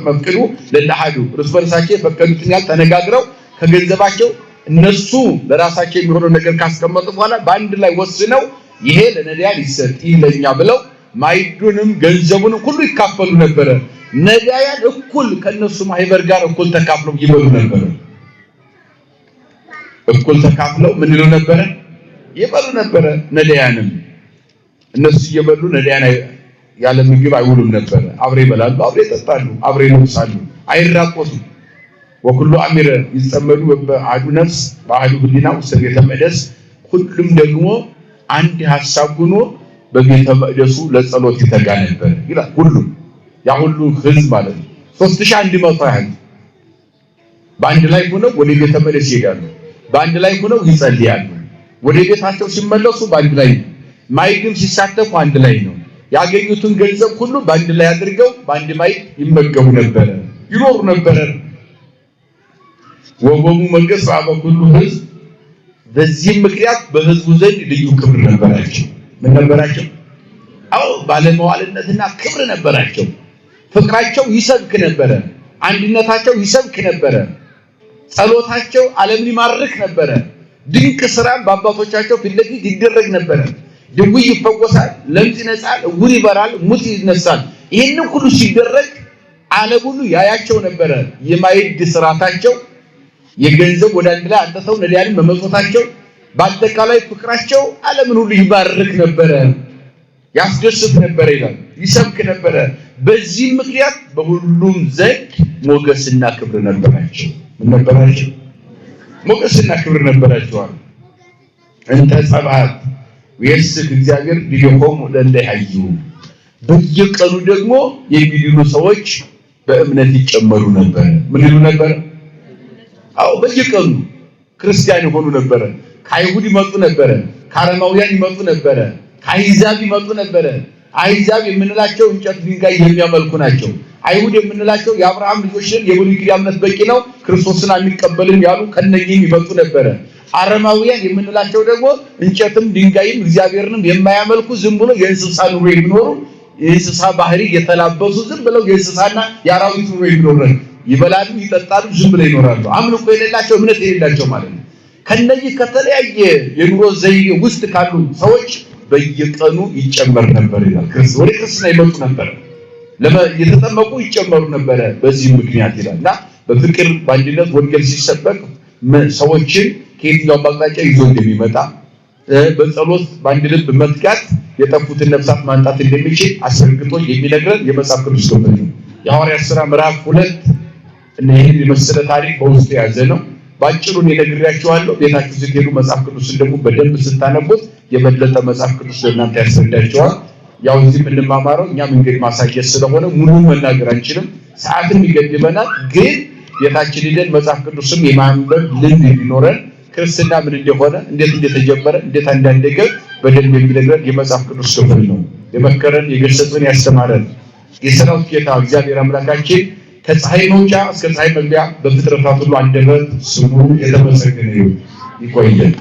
መፍቅዱ ለለሐዱ እርስ በርሳቸው የፈቀዱትን ያህል ተነጋግረው ከገንዘባቸው እነሱ ለራሳቸው የሚሆነው ነገር ካስቀመጡ በኋላ በአንድ ላይ ወስነው ይሄ ለነዲያን ይሰጥ ይለኛ ብለው ማይዱንም ገንዘቡንም ሁሉ ይካፈሉ ነበር። ነዳያን እኩል ከነሱ ማህበር ጋር እኩል ተካፍለው ይበሉ ነበር። እኩል ተካፍለው ምን ይሉ ነበር? ይበሉ ነበር። ነዳያንም እነሱ እየበሉ ነዳያን ያለ ምግብ አይውሉም ነበር። አብረው ይበላሉ፣ አብረው ይጠጣሉ፣ አብረው ይኖሳሉ፣ አይራቆቱም። ወኩሉ አሚረ ይጸመዱ በአዱ ነፍስ በአዱ ህሊና ውስጥ ቤተ መቅደስ ሁሉም ደግሞ አንድ ሐሳብ ሆኖ በቤተ መቅደሱ ለጸሎት ይተጋ ነበር ይላል። ሁሉም ያ ሁሉ ህዝብ ማለት ነው 3100 ያህል በአንድ ላይ ሆነው ወደ ቤተ መቅደስ ይሄዳሉ። በአንድ ላይ ሆነው ይጸልያሉ። ወደ ቤታቸው ሲመለሱ በአንድ ላይ ነው። ማይድም ሲሳተፉ አንድ ላይ ነው። ያገኙትን ገንዘብ ሁሉ በአንድ ላይ አድርገው በአንድ ማይድ ይመገቡ ነበር፣ ይኖሩ ነበር። ወቦሙ መንገስ አበኩሉ ህዝብ በዚህ ምክንያት በህዝቡ ዘንድ ልዩ ክብር ነበራቸው። ምን ነበራቸው? አው ባለመዋልነትና ክብር ነበራቸው። ፍቅራቸው ይሰብክ ነበር፣ አንድነታቸው ይሰብክ ነበር፣ ጸሎታቸው ዓለምን ይማርክ ነበር። ድንቅ ስራም በአባቶቻቸው ፊት ለፊት ይደረግ ነበር። ድውይ ይፈወሳል፣ ለምጽ ይነጻል፣ ዕውር ይበራል፣ ሙት ይነሳል። ይሄን ሁሉ ሲደረግ ዓለም ሁሉ ያያቸው ነበር። የማይድ ስራታቸው የገንዘብ ወደ አንድ ላይ አንተው ነዳያን መመጽወታቸው በአጠቃላይ ፍቅራቸው ዓለምን ሁሉ ይባርክ ነበር፣ ያስደስት ነበር ይላል፣ ይሰብክ ነበር። በዚህ ምክንያት በሁሉም ዘንድ ሞገስና ክብር ነበራቸው። ምን ነበራቸው? ሞገስና ክብር ነበራቸው። እንተ ጸባት ወይስክ እግዚአብሔር ዲዮቆም ለእንደሃዩ በየቀኑ ደግሞ የሚድኑ ሰዎች በእምነት ይጨመሩ ነበር። ምን ይሉ ነበር? አው በየቀኑ ክርስቲያን ይሆኑ ነበር። ከአይሁድ ይመጡ ነበር፣ ከአረማውያን ይመጡ ነበር፣ ከአይዛብ ይመጡ ነበር። አይዛብ የምንላቸው እንጨት ድንጋይ የሚያመልኩ ናቸው። አይሁድ የምንላቸው የአብርሃም ልጆችን የብሉይ ኪዳን እምነት በቂ ነው ክርስቶስን አንቀበልም ያሉ ከነኚህም ይመጡ ነበር። አረማውያን የምንላቸው ደግሞ እንጨትም ድንጋይም እግዚአብሔርንም የማያመልኩ ዝም ብሎ የእንስሳ ኑሮ የሚኖሩ የእንስሳ ባህሪ የተላበሱ ዝም ብለው የእንስሳና የአራዊት ኑሮ የሚኖሩ ይበላሉ፣ ይጠጣሉ፣ ዝም ብለው ይኖራሉ። አምልኮ የሌላቸው እምነት የሌላቸው ማለት ነው። ከነዚህ ከተለያየ የኑሮ ዘይቤ ውስጥ ካሉ ሰዎች በየቀኑ ይጨመር ነበር ይላል። ወደ ክርስትና ይመጡ ነበር፣ የተጠመቁ ይጨመሩ ነበር። በዚህ ምክንያት ይላልና በፍቅር በአንድነት ወንጌል ሲሰበክ ሰዎችን ከየትኛው አቅጣጫ ይዞ እንደሚመጣ በጸሎት በአንድ ልብ መትጋት የጠፉትን ነፍሳት ማንጣት እንደሚችል አስረግጦ የሚነግረን የመጽሐፍ ቅዱስ ክፍል ነው። የሐዋርያት ሥራ ምዕራፍ 2 ይህን የመሰለ ታሪክ በውስጡ የያዘ ነው። ባጭሩን እነግራችኋለሁ። ቤታችሁ ስትሄዱ መጽሐፍ ቅዱስን ደግሞ በደንብ ስታነቡት የበለጠ መጽሐፍ ቅዱስ ለእናንተ ያስረዳቸዋል። ያው እዚህ የምንማማረው እኛ መንገድ ማሳየት ስለሆነ ሙሉ መናገር አንችልም፣ ሰዓትም ይገድበናል። ግን ቤታችን ሄደን መጽሐፍ ቅዱስም የማንበብ ልምድ ቢኖረን ክርስትና ምን እንደሆነ እንዴት እንደተጀመረ እንዴት እንዳደገ በደንብ የሚነግረን የመጽሐፍ ቅዱስ ክፍል ነው። የመከረን የገሰጸን ያስተማረን የሰራዊት ጌታ እግዚአብሔር አምላካችን ከፀሐይ መውጫ እስከ ፀሐይ መግቢያ በፍጥረታት ሁሉ አንደበት ስሙ የተመሰገነ ይሁን። ይቆየን።